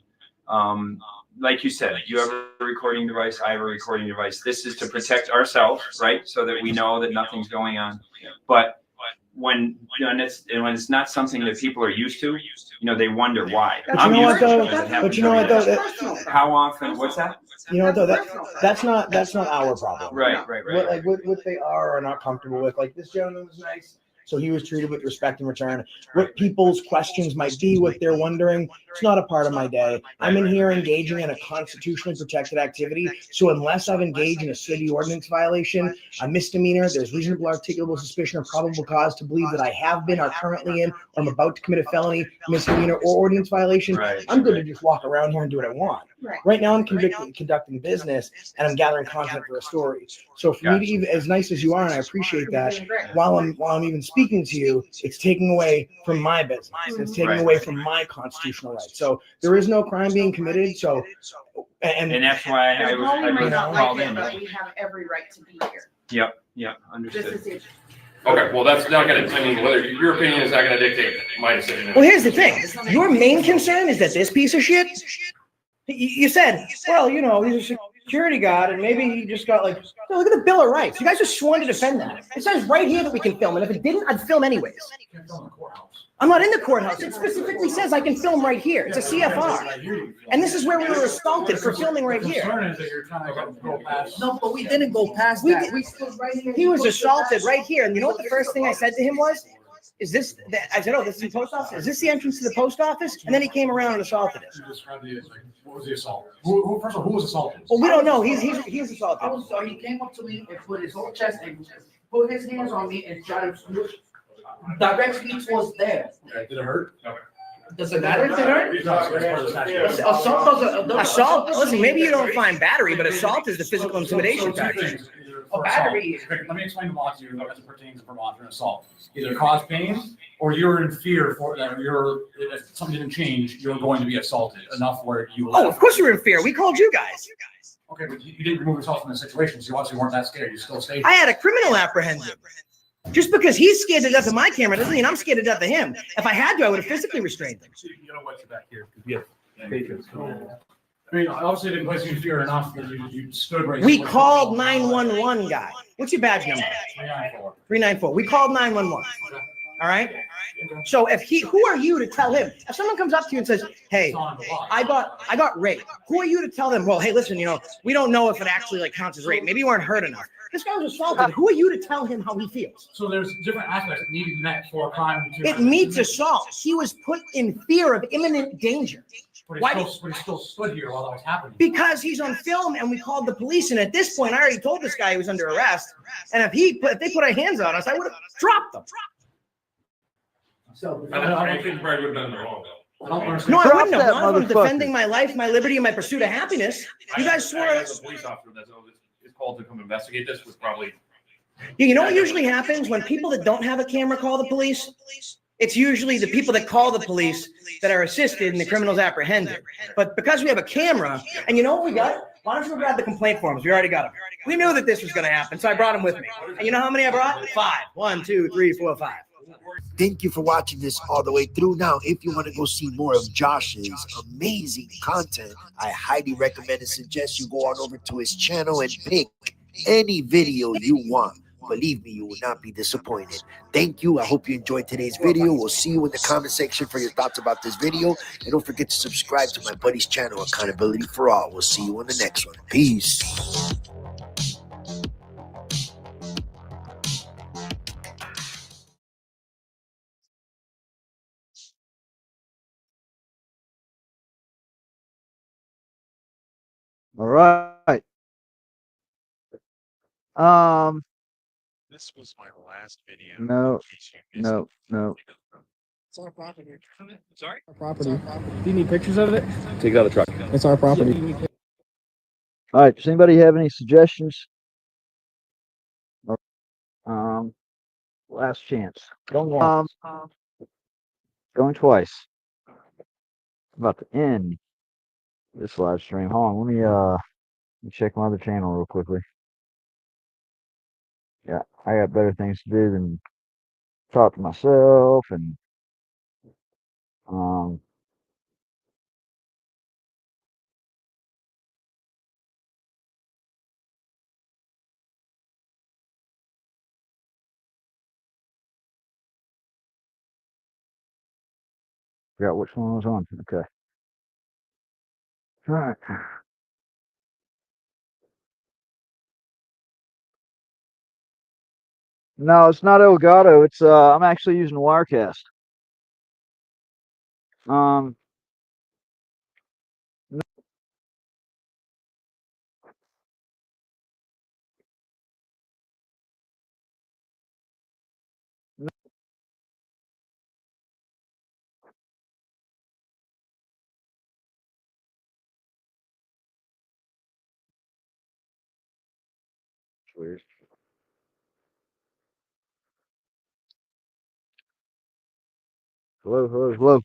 like you said, you have a recording device, I have a recording device. This is to protect ourselves, right? So that we know that nothing's going on. But when it's not something that people are used to, they wonder why. But you know what though? How often? What's that? You know what though? That's not our problem. Right. What they are not comfortable with. Like this gentleman was nice, so he was treated with respect in return. What people's questions might be, what they're wondering, it's not a part of my day. I'm in here engaging in a constitutionally protected activity. So unless I've engaged in a city ordinance violation, a misdemeanor, there's reasonable articulable suspicion or probable cause to believe that I have been, are currently in, or I'm about to commit a felony, misdemeanor, or ordinance violation, I'm good to just walk around here and do what I want. Right now I'm conducting business and I'm gathering content for a story. So for me to even, as nice as you are, and I appreciate that, while I'm even speaking to you, it's taking away from my business. It's taking away from my constitutional rights. So there is no crime being committed. So and that's why I might not called like it, in. but we have every right to be here. Yep, understood. This is it. Okay, well, that's not gonna, I mean, whether your opinion is not gonna dictate my decision. Well, here's the thing. Your main concern is that this piece of shit, you said, well, these are security guard, and maybe he just got like, no, look at the Bill of Rights. You guys are sworn to defend that. It says right here that we can film, and if it didn't, I'd film anyways. I'm not in the courthouse. It specifically says I can film right here. It's a CFR. And this is where we were assaulted for filming right here. No, but we didn't go past We that. did- We stood right here. He was assaulted right here. And you know what the first thing I said to him was? Is this, I said, oh, this is the post office? Is this the entrance to the post office? And then he came around and assaulted us. What was the assault? First of all, who was assaulted? Well, we don't know. He's assaulted. So he came up to me and put his whole chest and put his hands on me and tried to directly towards there. Did it hurt? No. Does it matter if it hurt? Assault, listen, maybe you don't find battery, but assault is the physical intimidation package. A battery. Let me explain the law to you as it pertains to Vermont and assault. Either cause pain or you're in fear for that, if something didn't change, you're going to be assaulted enough where you will. Oh, of course you were in fear. We called you guys. Okay, but you didn't remove yourself from the situation, so you obviously weren't that scared. You still stayed. I had a criminal apprehended. Just because he's scared to death of my camera doesn't mean I'm scared to death of him. If I had to, I would have physically restrained him. You know what, you're back here. I mean, obviously it didn't place you in fear enough that you stood right. We called 911 guy. What's your badge number? 394. We called 911. All right. So who are you to tell him? If someone comes up to you and says, "Hey, I got raped," who are you to tell them? Well, hey, listen, we don't know if it actually like counts as rape. Maybe you weren't hurt enough. This guy was assaulted. Who are you to tell him how he feels? So there's different aspects that need to be met for a crime. It meets assault. He was put in fear of imminent danger. But he still stood here while that was happening. Because he's on film and we called the police. And at this point, I already told this guy he was under arrest. And if they put our hands on us, I would have dropped them. I don't think Brad would have done it wrong. No, I wouldn't have. Not if I'm defending my life, my liberty, and my pursuit of happiness. You guys swore. As a police officer that's is called to come investigate this was probably. You know what usually happens when people that don't have a camera call the police? It's usually the people that call the police that are assisted and the criminals apprehended. But because we have a camera, and you know what we got? Why don't you grab the complaint forms? We already got them. We knew that this was going to happen, so I brought them with me. And you know how many I brought? 5. 1, 2, 3, 4, 5. Thank you for watching this all the way through. Now, if you want to go see more of Josh's amazing content, I highly recommend and suggest you go on over to his channel and pick any video you want. Believe me, you will not be disappointed. Thank you. I hope you enjoyed today's video. We'll see you in the comment section for your thoughts about this video. And don't forget to subscribe to my buddy's channel, Accountability for All. We'll see you on the next one. Peace. All right. This was my last video. No. It's our property. Sorry? Our property. Do you need pictures of it? Take it out of the truck. It's our property. All right. Does anybody have any suggestions? Last chance. Going once. Going twice. About to end this live stream. Hold on. Let me check my other channel real quickly. Yeah, I got better things to do than talk to myself and forgot which one I was on. Okay. All right. No, it's not Elgato. It's I'm actually using Wirecast. No. Weird. Hello. Weird. Hello.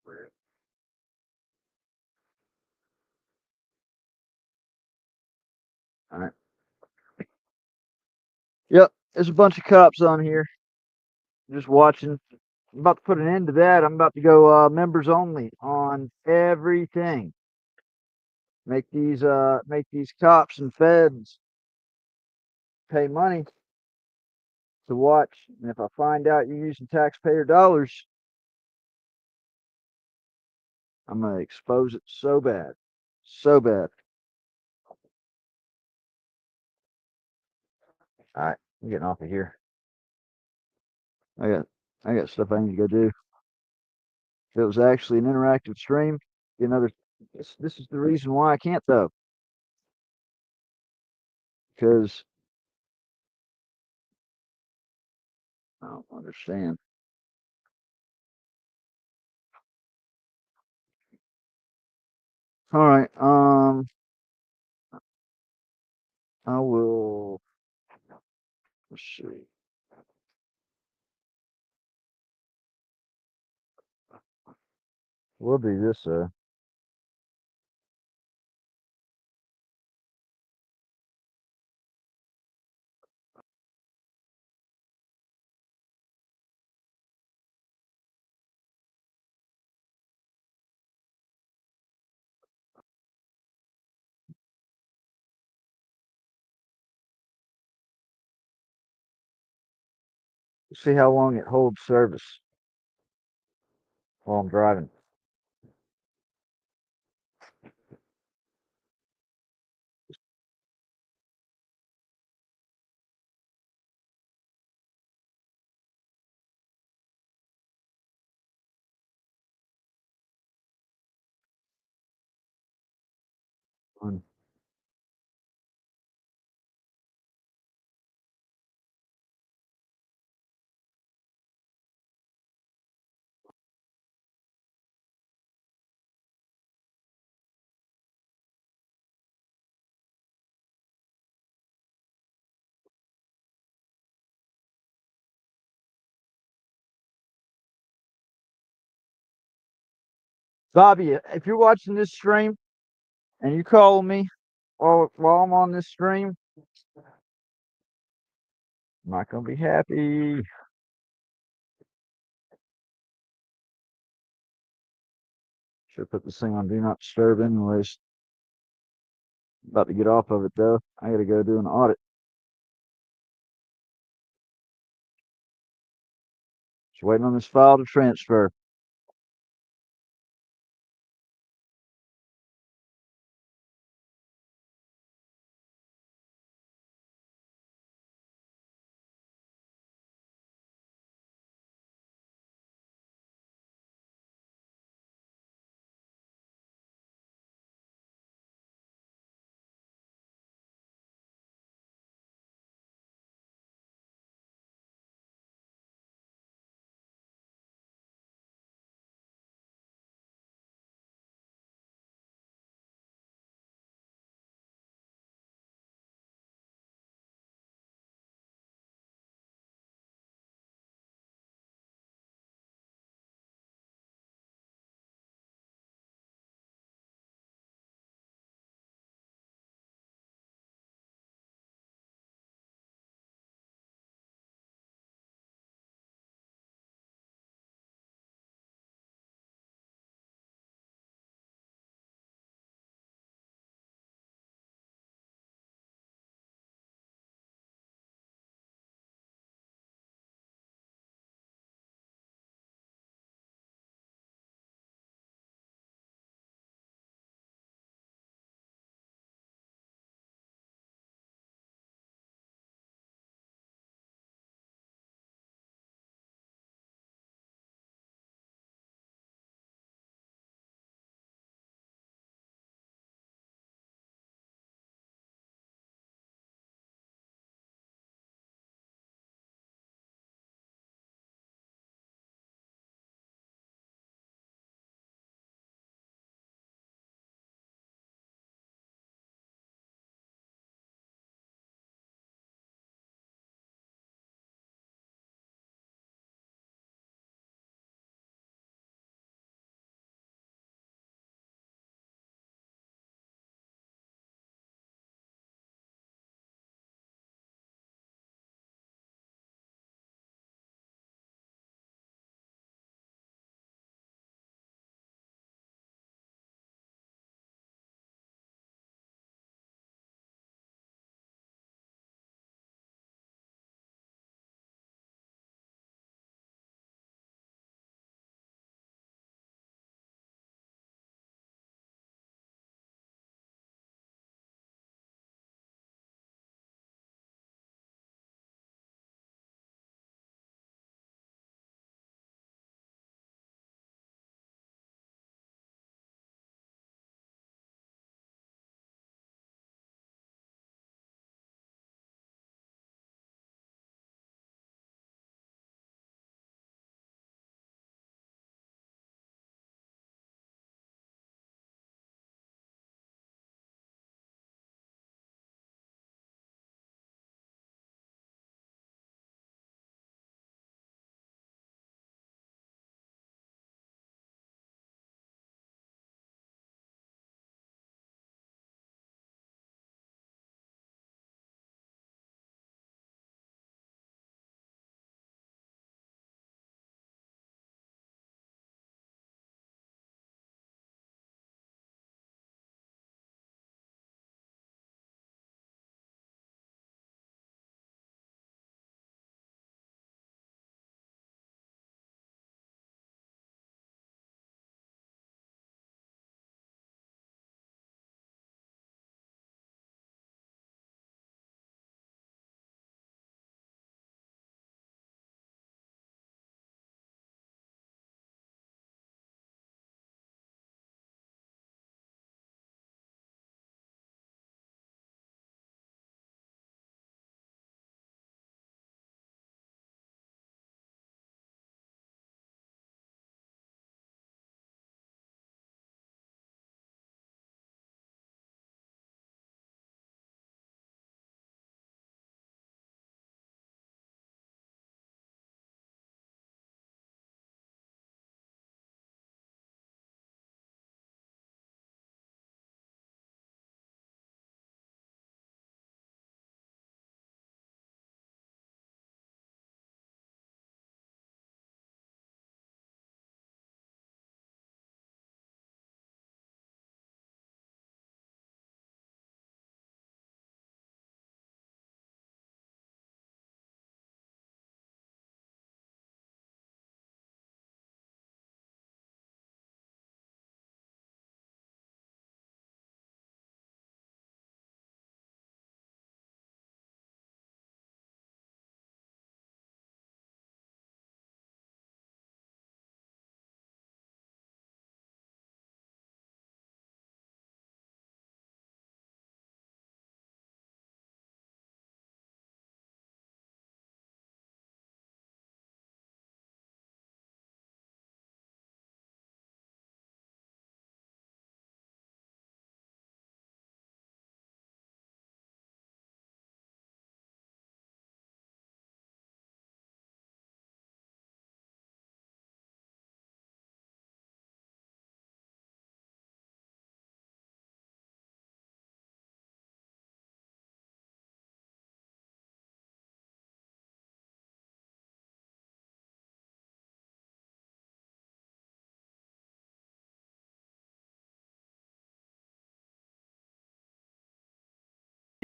Weird. All right. Yep, there's a bunch of cops on here. just watching. I'm about to put an end to that. I'm about to go members only on everything. Make these cops and feds pay money to watch. And if I find out you're using taxpayer dollars, I'm gonna expose it so bad. So bad. Alright, I'm getting off of here. I got stuff I need to go do. If it was actually an interactive stream, another this is the reason why I can't though. Because I don't understand. All right, I will. Let's see. We'll do this. See how long it holds service while I'm driving. On. Bobby, if you're watching this stream and you call me while I'm on this stream, I'm not gonna be happy. Should put this thing on do not disturb anyways. About to get off of it though. I gotta go do an audit. Just waiting on this file to transfer.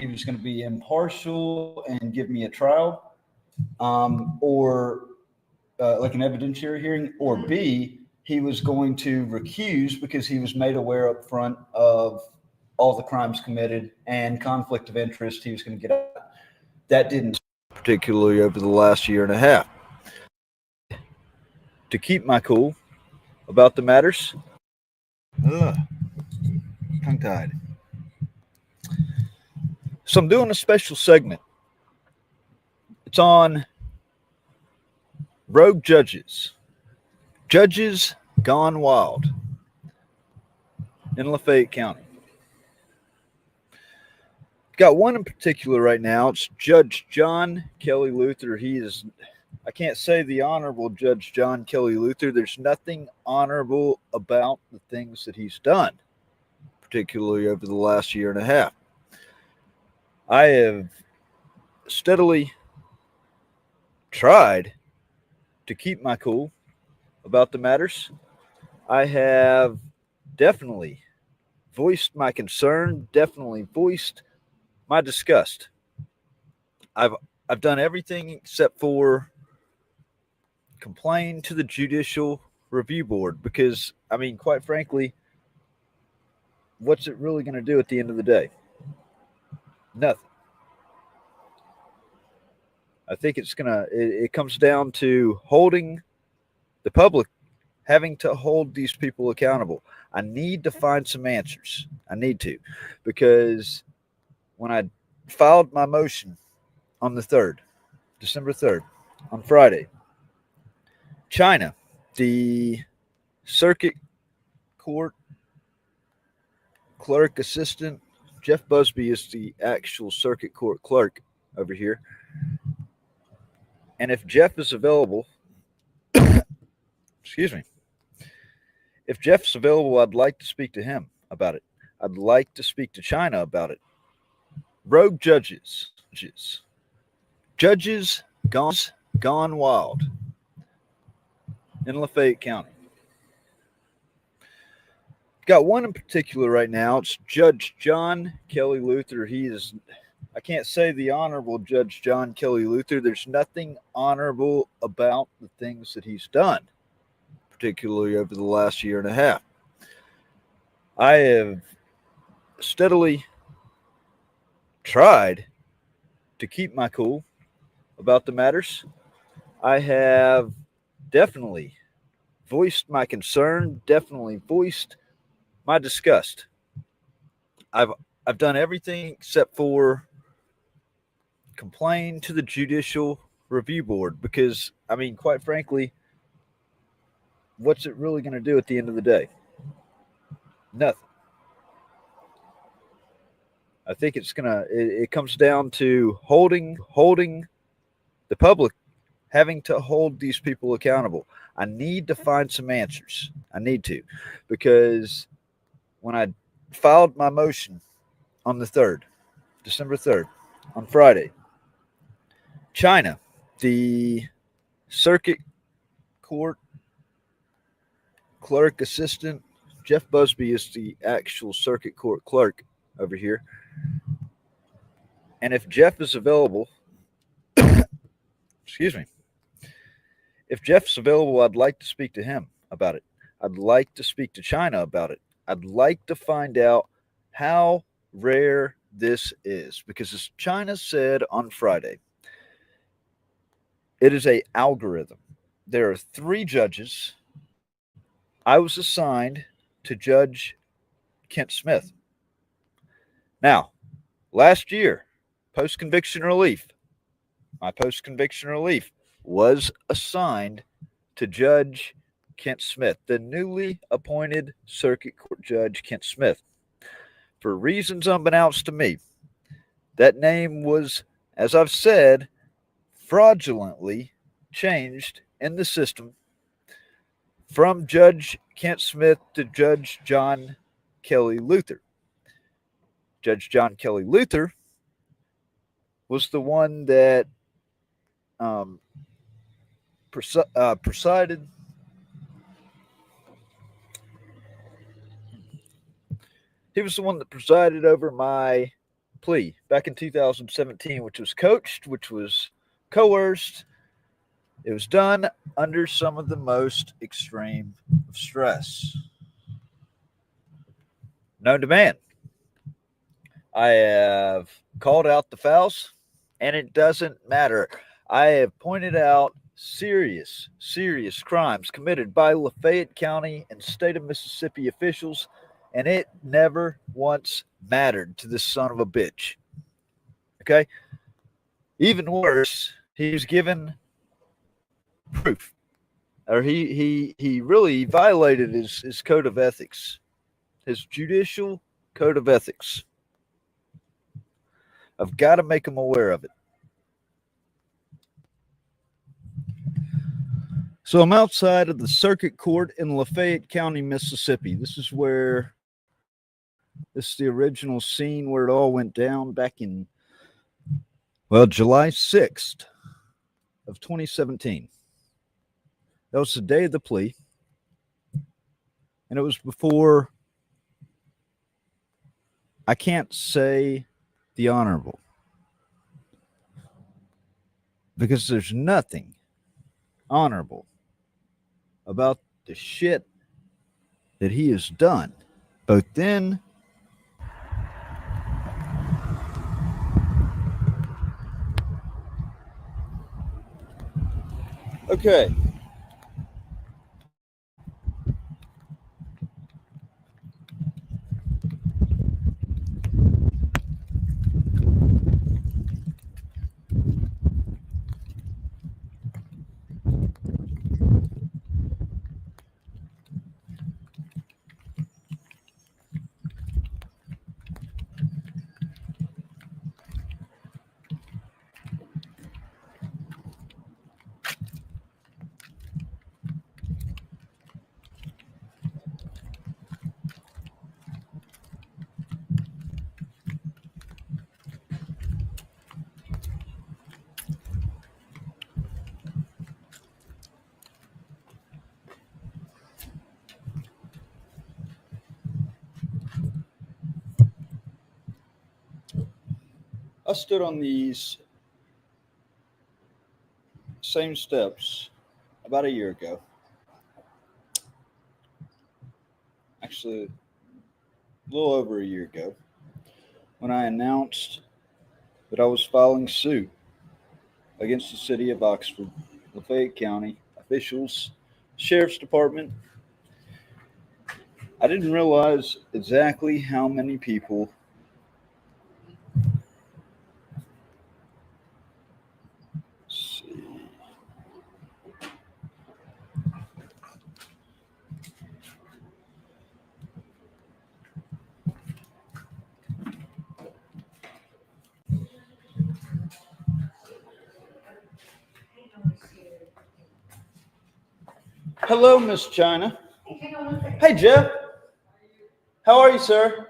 he was going to be impartial and give me a trial, or like an evidentiary hearing, or B, he was going to recuse because he was made aware up front of all the crimes committed and conflict of interest. He was going to get out. That didn't, particularly over the last year and a half. To keep my cool about the matters, tongue-tied. So I'm doing a special segment. It's on rogue judges. Judges gone wild in Lafayette County. Got one in particular right now. It's Judge John Kelly Luther. I can't say the Honorable Judge John Kelly Luther. There's nothing honorable about the things that he's done, particularly over the last year and a half. I have steadily tried to keep my cool about the matters. I have definitely voiced my concern, definitely voiced my disgust. I've done everything except for complain to the Judicial Review Board because, I mean, quite frankly, what's it really going to do at the end of the day? Nothing. I think it comes down to holding the public, having to hold these people accountable. I need to find some answers. I need to, because when I filed my motion on the 3rd, December 3rd, on Friday, China, the circuit court clerk assistant, Jeff Busby is the actual circuit court clerk over here. And if Jeff is available, excuse me, if Jeff's available, I'd like to speak to him about it. I'd like to speak to China about it. Rogue judges gone wild in Lafayette County. Got one in particular right now. It's Judge John Kelly Luther. I can't say the Honorable Judge John Kelly Luther. There's nothing honorable about the things that he's done, particularly over the last year and a half. I have steadily tried to keep my cool about the matters. I have definitely voiced my concern, definitely voiced my disgust. I've done everything except for complain to the Judicial Review Board because, I mean, quite frankly, what's it really going to do at the end of the day? Nothing. I think it comes down to holding the public, having to hold these people accountable. I need to find some answers. I need to, because when I filed my motion on the 3rd, December 3rd, on Friday, China, the circuit court clerk assistant, Jeff Busby is the actual circuit court clerk over here. And if Jeff is available, excuse me, if Jeff's available, I'd like to speak to him about it. I'd like to speak to China about it. I'd like to find out how rare this is, because as China said on Friday, it is an algorithm. There are 3 judges. I was assigned to Judge Kent Smith. Now, last year, post-conviction relief, my post-conviction relief was assigned to Judge Kent Smith, the newly appointed circuit court judge Kent Smith. For reasons unbeknownst to me, that name was, as I've said, fraudulently changed in the system from Judge Kent Smith to Judge John Kelly Luther. Judge John Kelly Luther was the one that presided. He was the one that presided over my plea back in 2017, which was coached, which was coerced. It was done under some of the most extreme of stress. Known to man. I have called out the fouls, and it doesn't matter. I have pointed out serious crimes committed by Lafayette County and state of Mississippi officials, and it never once mattered to this son of a bitch. Okay? Even worse, he was given proof, or he really violated his code of ethics, his judicial code of ethics. I've got to make him aware of it. So I'm outside of the circuit court in Lafayette County, Mississippi. This is the original scene where it all went down back in, July 6th of 2017. That was the day of the plea. And it was before, I can't say the honorable, because there's nothing honorable about the shit that he has done, both then okay. I stood on these same steps about a year ago. Actually, a little over a year ago, when I announced that I was filing suit against the city of Oxford, Lafayette County officials, Sheriff's Department. I didn't realize exactly how many people Hello, Miss China. Hey, Jeff. How are you, sir?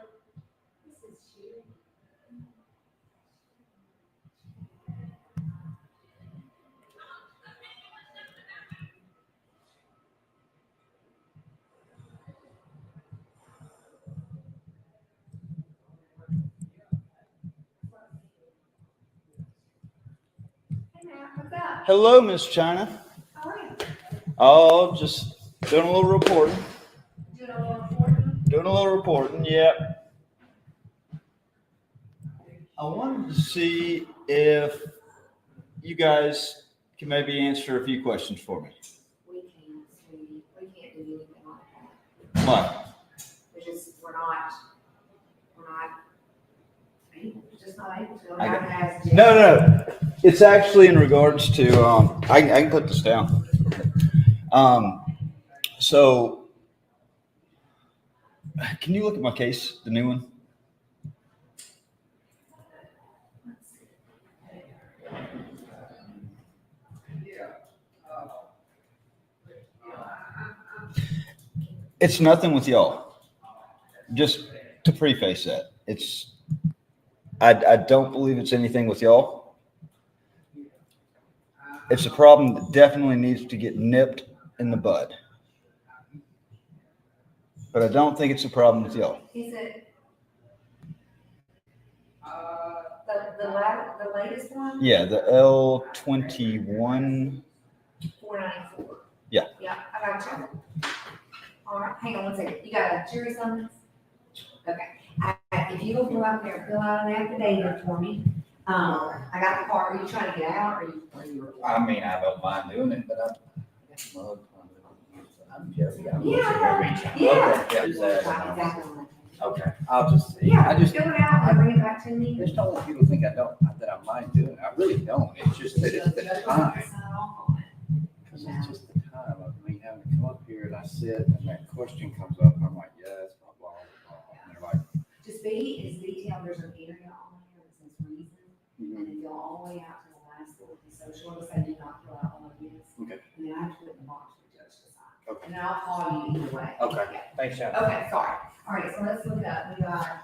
Hello, Miss China. How are you? Oh, just doing a little reporting. Doing a little reporting? Doing a little reporting, yeah. I wanted to see if you guys can maybe answer a few questions for me. We can't, sweetie. We can't do anything like that. What? We're not able. We're just not able to. I got- We're not as- No. It's actually in regards to, I can put this down. So, can you look at my case, the new one? It's nothing with y'all. Just to preface that, I don't believe it's anything with y'all. It's a problem that definitely needs to get nipped in the bud. But I don't think it's a problem with y'all. Is it? the latest one? Yeah, the L21. 494. Yeah. Yeah, I got you. All right, hang on one second. You got a jury summons? Okay. If you will go out there and fill out an affidavit for me, I got the car. Are you trying to get out or are you? I mean, I don't mind doing it, but I'm Jerry. I'm Yeah. Okay, okay, I'll just see. Yeah, I just fill it out and bring it back to me. just don't want people to think that I mind doing it. I really don't. It's just that it's the time. Because it's just the time of me having to come up here and I sit and that question comes up and I'm like, yes, blah, blah, blah. And they're like, Just be as detailed. There's an area on here that says reason. And then go all the way out to the last little piece. So sure to say do not fill out all of this. Okay. And then I have to put in the box for the judge to sign. Okay. And then I'll call you either way. okay, Yeah. thanks, Shannon. Okay, sorry. All right, so let's look up. We got,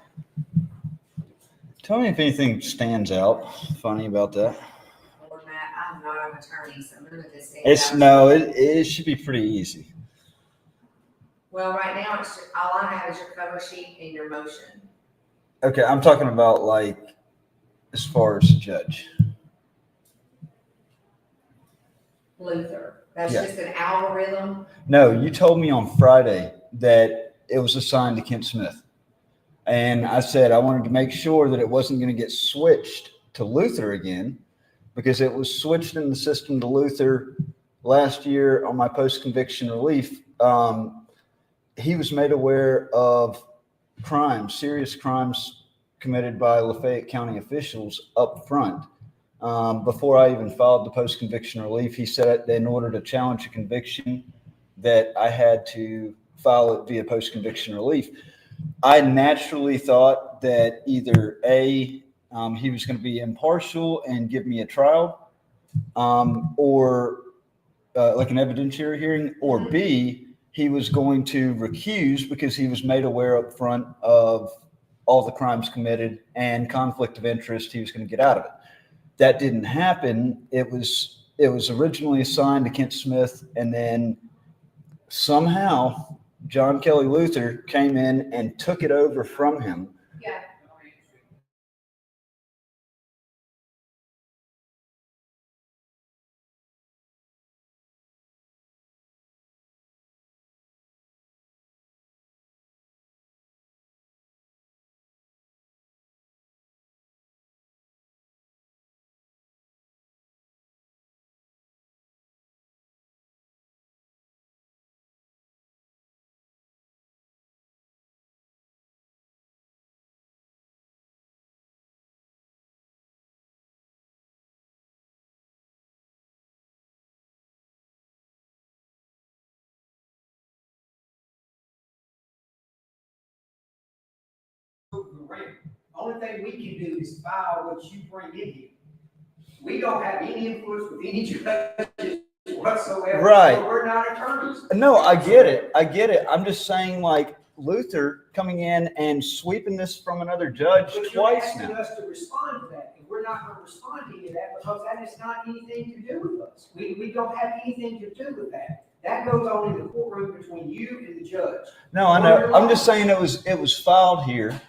Tell me if anything stands out funny about that. Lord Matt, I'm not an attorney, so none of this stands It's out. no, it should be pretty easy. Well, right now, it's just, all I have is your cover sheet and your motion. Okay, I'm talking about like as far as judge. Luther. That's Yeah. just an algorithm. No, you told me on Friday that it was assigned to Kent Smith. And I said I wanted to make sure that it wasn't going to get switched to Luther again because it was switched in the system to Luther last year on my post-conviction relief. He was made aware of crimes, serious crimes committed by Lafayette County officials up front. Before I even filed the post-conviction relief, he said that in order to challenge a conviction that I had to file it via post-conviction relief. I naturally thought that either A, he was going to be impartial and give me a trial, or like an evidentiary hearing, or B, he was going to recuse because he was made aware up front of all the crimes committed and conflict of interest. He was going to get out of it. That didn't happen. It was originally assigned to Kent Smith, and then somehow John Kelly Luther came in and took it over from him. Yeah. Only thing we can do is file what you bring in here. We don't have any influence with any judges whatsoever. Right. So we're not attorneys. No, I get it. I'm just saying, like, Luther coming in and sweeping this from another judge But you're twice asking now. us to respond to that, and we're not going to respond to any of that because that has not anything to do with us. We don't have anything to do with that. That goes on in the courtroom between you and the judge. No, I know. I'm just saying it was filed here.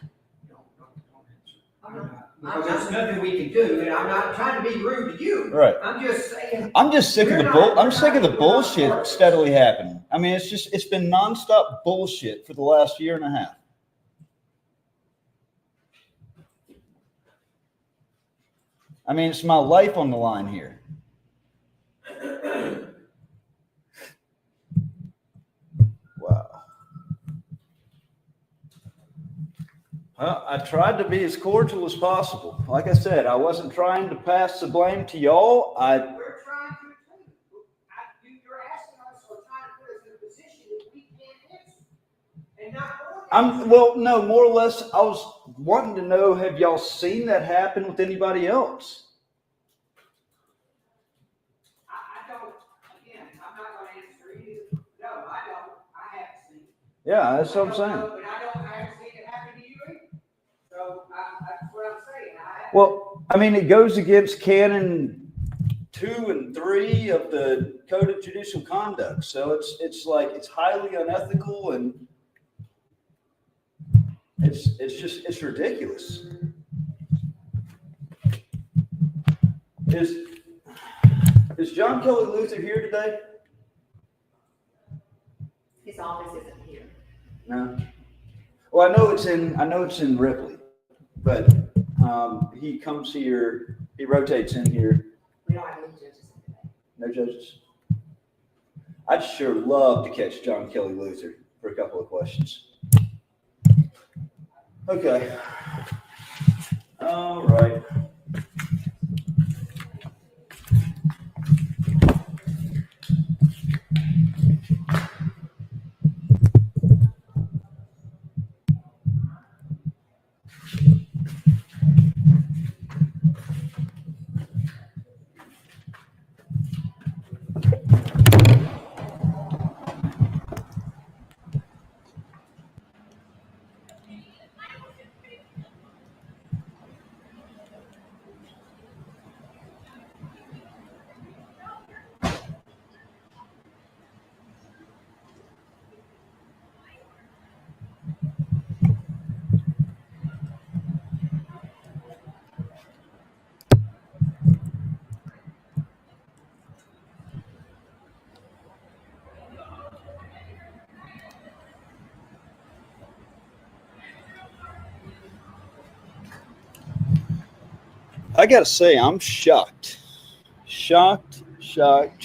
Because there's nothing we can do, and I'm not trying to be rude to you. Right. I'm just saying. I'm just sick of the I'm sick of the bullshit steadily happening. I mean, it's been nonstop bullshit for the last year and a half. I mean, it's my life on the line here. Wow. Well, I tried to be as cordial as possible. Like I said, I wasn't trying to pass the blame to y'all. We're trying to, you're asking us, or trying to put us in a position that we can't answer. And not Well, no, more or less, I was wanting to know, have y'all seen that happen with anybody else? I don't, again, I'm not going to answer either. No, I don't. I haven't seen it. Yeah, that's what I'm saying. But I haven't seen it happen to you either. So that's what I'm saying. Well, I mean, it goes against Canon 2 and 3 of the Code of Judicial Conduct. So it's like, it's highly unethical, and it's ridiculous. Is John Kelly Luther here today? His office isn't here. No. Well, I know it's in Ripley, but he comes here. He rotates in here. We don't have any judges in today. No judges. I'd sure love to catch John Kelly Luther for a couple of questions. Okay. All right. I gotta say, I'm shocked. Shocked. I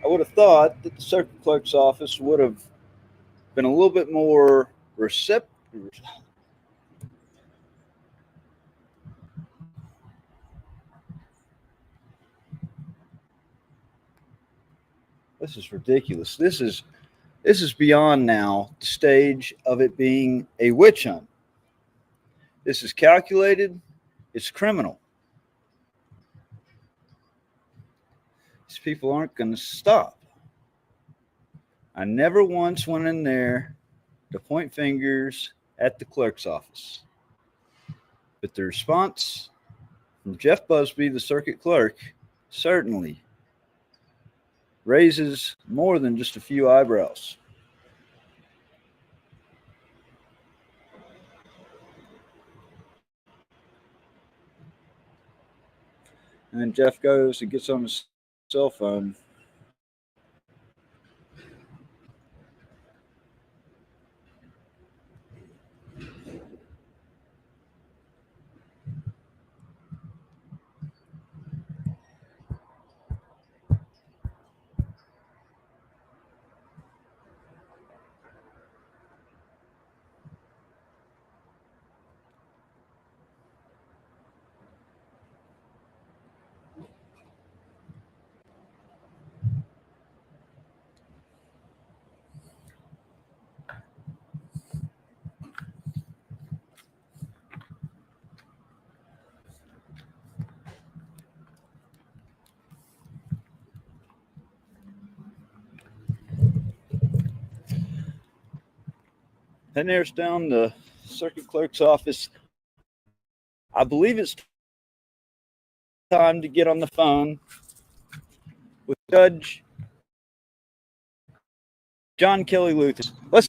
would have thought that the circuit clerk's office would have been a little bit more receptive. This is ridiculous. This is beyond now the stage of it being a witch hunt. This is calculated. It's criminal. These people aren't going to stop. I never once went in there to point fingers at the clerk's office. But the response from Jeff Busby, the circuit clerk, certainly raises more than just a few eyebrows. And then Jeff goes and gets on his cell phone. That narrows down the circuit clerk's office. I believe it's time to get on the phone with Judge John Kelly Luther. Let's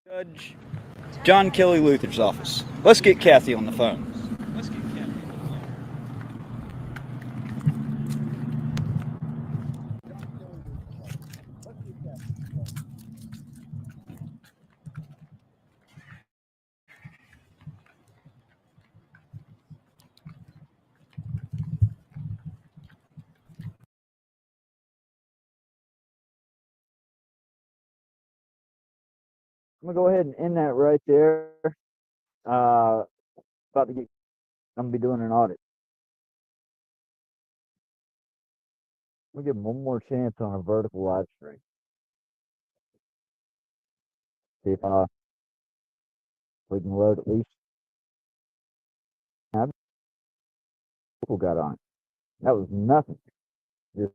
Judge John Kelly Luther's office. Let's get Kathy on the phone. gonna go ahead and end that right there. I'm gonna be doing an audit. We'll give them one more chance on a vertical live stream. See if we can load at least. People got on it. That was nothing. Just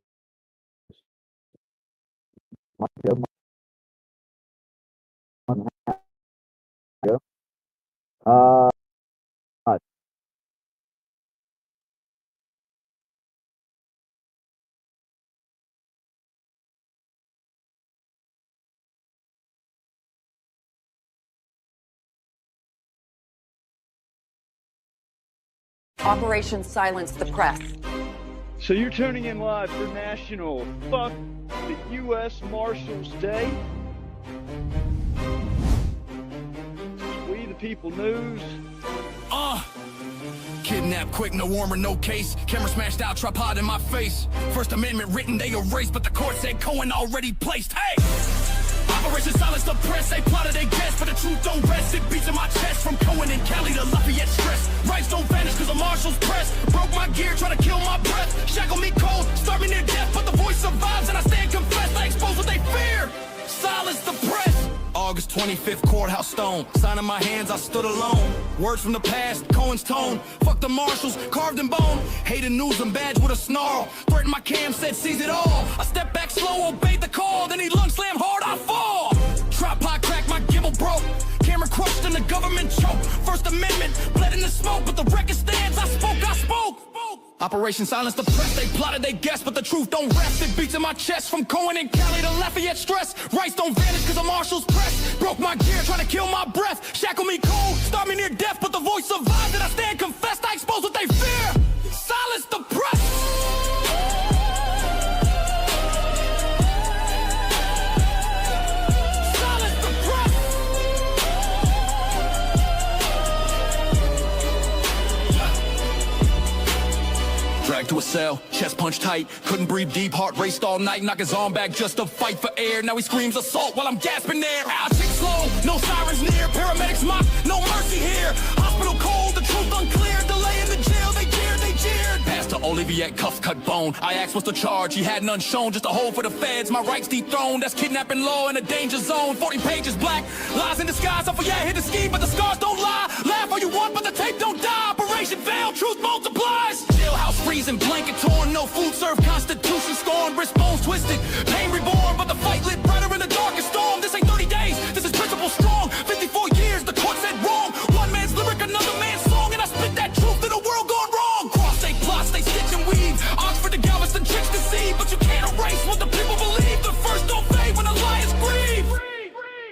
Operation Silence the Press. So you're tuning in live for National Fuck the U.S. Marshals Day. We the People News. Kidnapped quick, no warmer, no case. Camera smashed out, tripod in my face. First Amendment written, they erased, but the court said Cohen already placed. Hey! Operation Silence the Press, they plotted, they guessed, but the truth don't rest. It beats in my chest from Cohen and Cali to Lafayette stress. Rights don't vanish cause the marshals press. Broke my gear, try to kill my breath. Shackle me cold, start me near death, but the voice survives and I stand confessed. I expose what they fear. Silence the press. August 25th, courthouse stone. Sign in my hands, I stood alone. Words from the past, Cohen's tone. Fuck the marshals, carved in bone. Hated news and badge with a snarl. Threatened my cam, said seize it all. I stepped back slow, obeyed the call. Then he lung slammed hard, I fall. Tripod cracked, my gimbal broke. Camera crushed and the government choked. First Amendment, bled in the smoke, but the record stands. I spoke. Operation Silence the Press, they plotted, they guessed, but the truth don't rest. It beats in my chest from Cohen and Cali to Lafayette stress. Rights don't vanish cause the marshals press. Broke my gear, try to kill my breath. Shackle me cold, start me near death, but the voice survives and I stand confessed. I expose what they fear. Silence the press. Dragged to a cell, chest punched tight, couldn't breathe deep, heart raced all night, knock his arm back just to fight for air. Now he screams assault while I'm gasping there. I take slow, no sirens near, paramedics mock, no mercy here. Hospital cold, the truth unclear, delay in the jail, they jeered. Pastor Olivier cuffs cut bone. I asked what's the charge, he had none shown, just a hole for the feds. My rights dethroned, that's kidnapping law in a danger zone. 40 pages black, lies in disguise. I forget, hit the scheme, but the scars don't lie. Laugh all you want, but the tape don't die. Operation failed, truth multiplies. Jailhouse freezing, blanket torn, no food served, constitution scorned, wrist bones twisted, pain reborn, but the fight lit brighter in the darkest storm. This ain't 30 days, this is principle strong. 54 years, the court said wrong. One man's lyric, another man's song, and I spit that truth in a world gone wrong. Cross they plots, they stitch and weave. Oxford to Galveston, tricks deceive, but you can't erase what the people believe. The first don't fade when the lions grieve.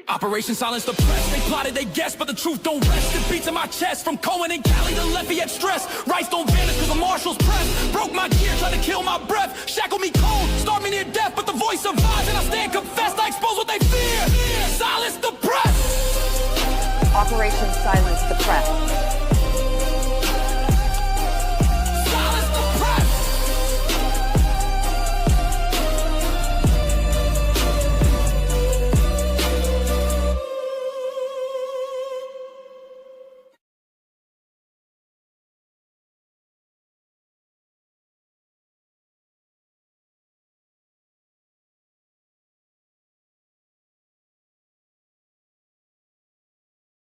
Operation Silence the Press, they plotted, they guessed, but the truth don't rest. It beats in my chest from Cohen and Cali to Lafayette stress. Rights don't vanish cause the marshals press. Broke my gear, tried to kill my breath. Shackle me cold, start me near death, but the voice survives and I stand confessed. I expose what they fear. Silence the press. Operation Silence the Press.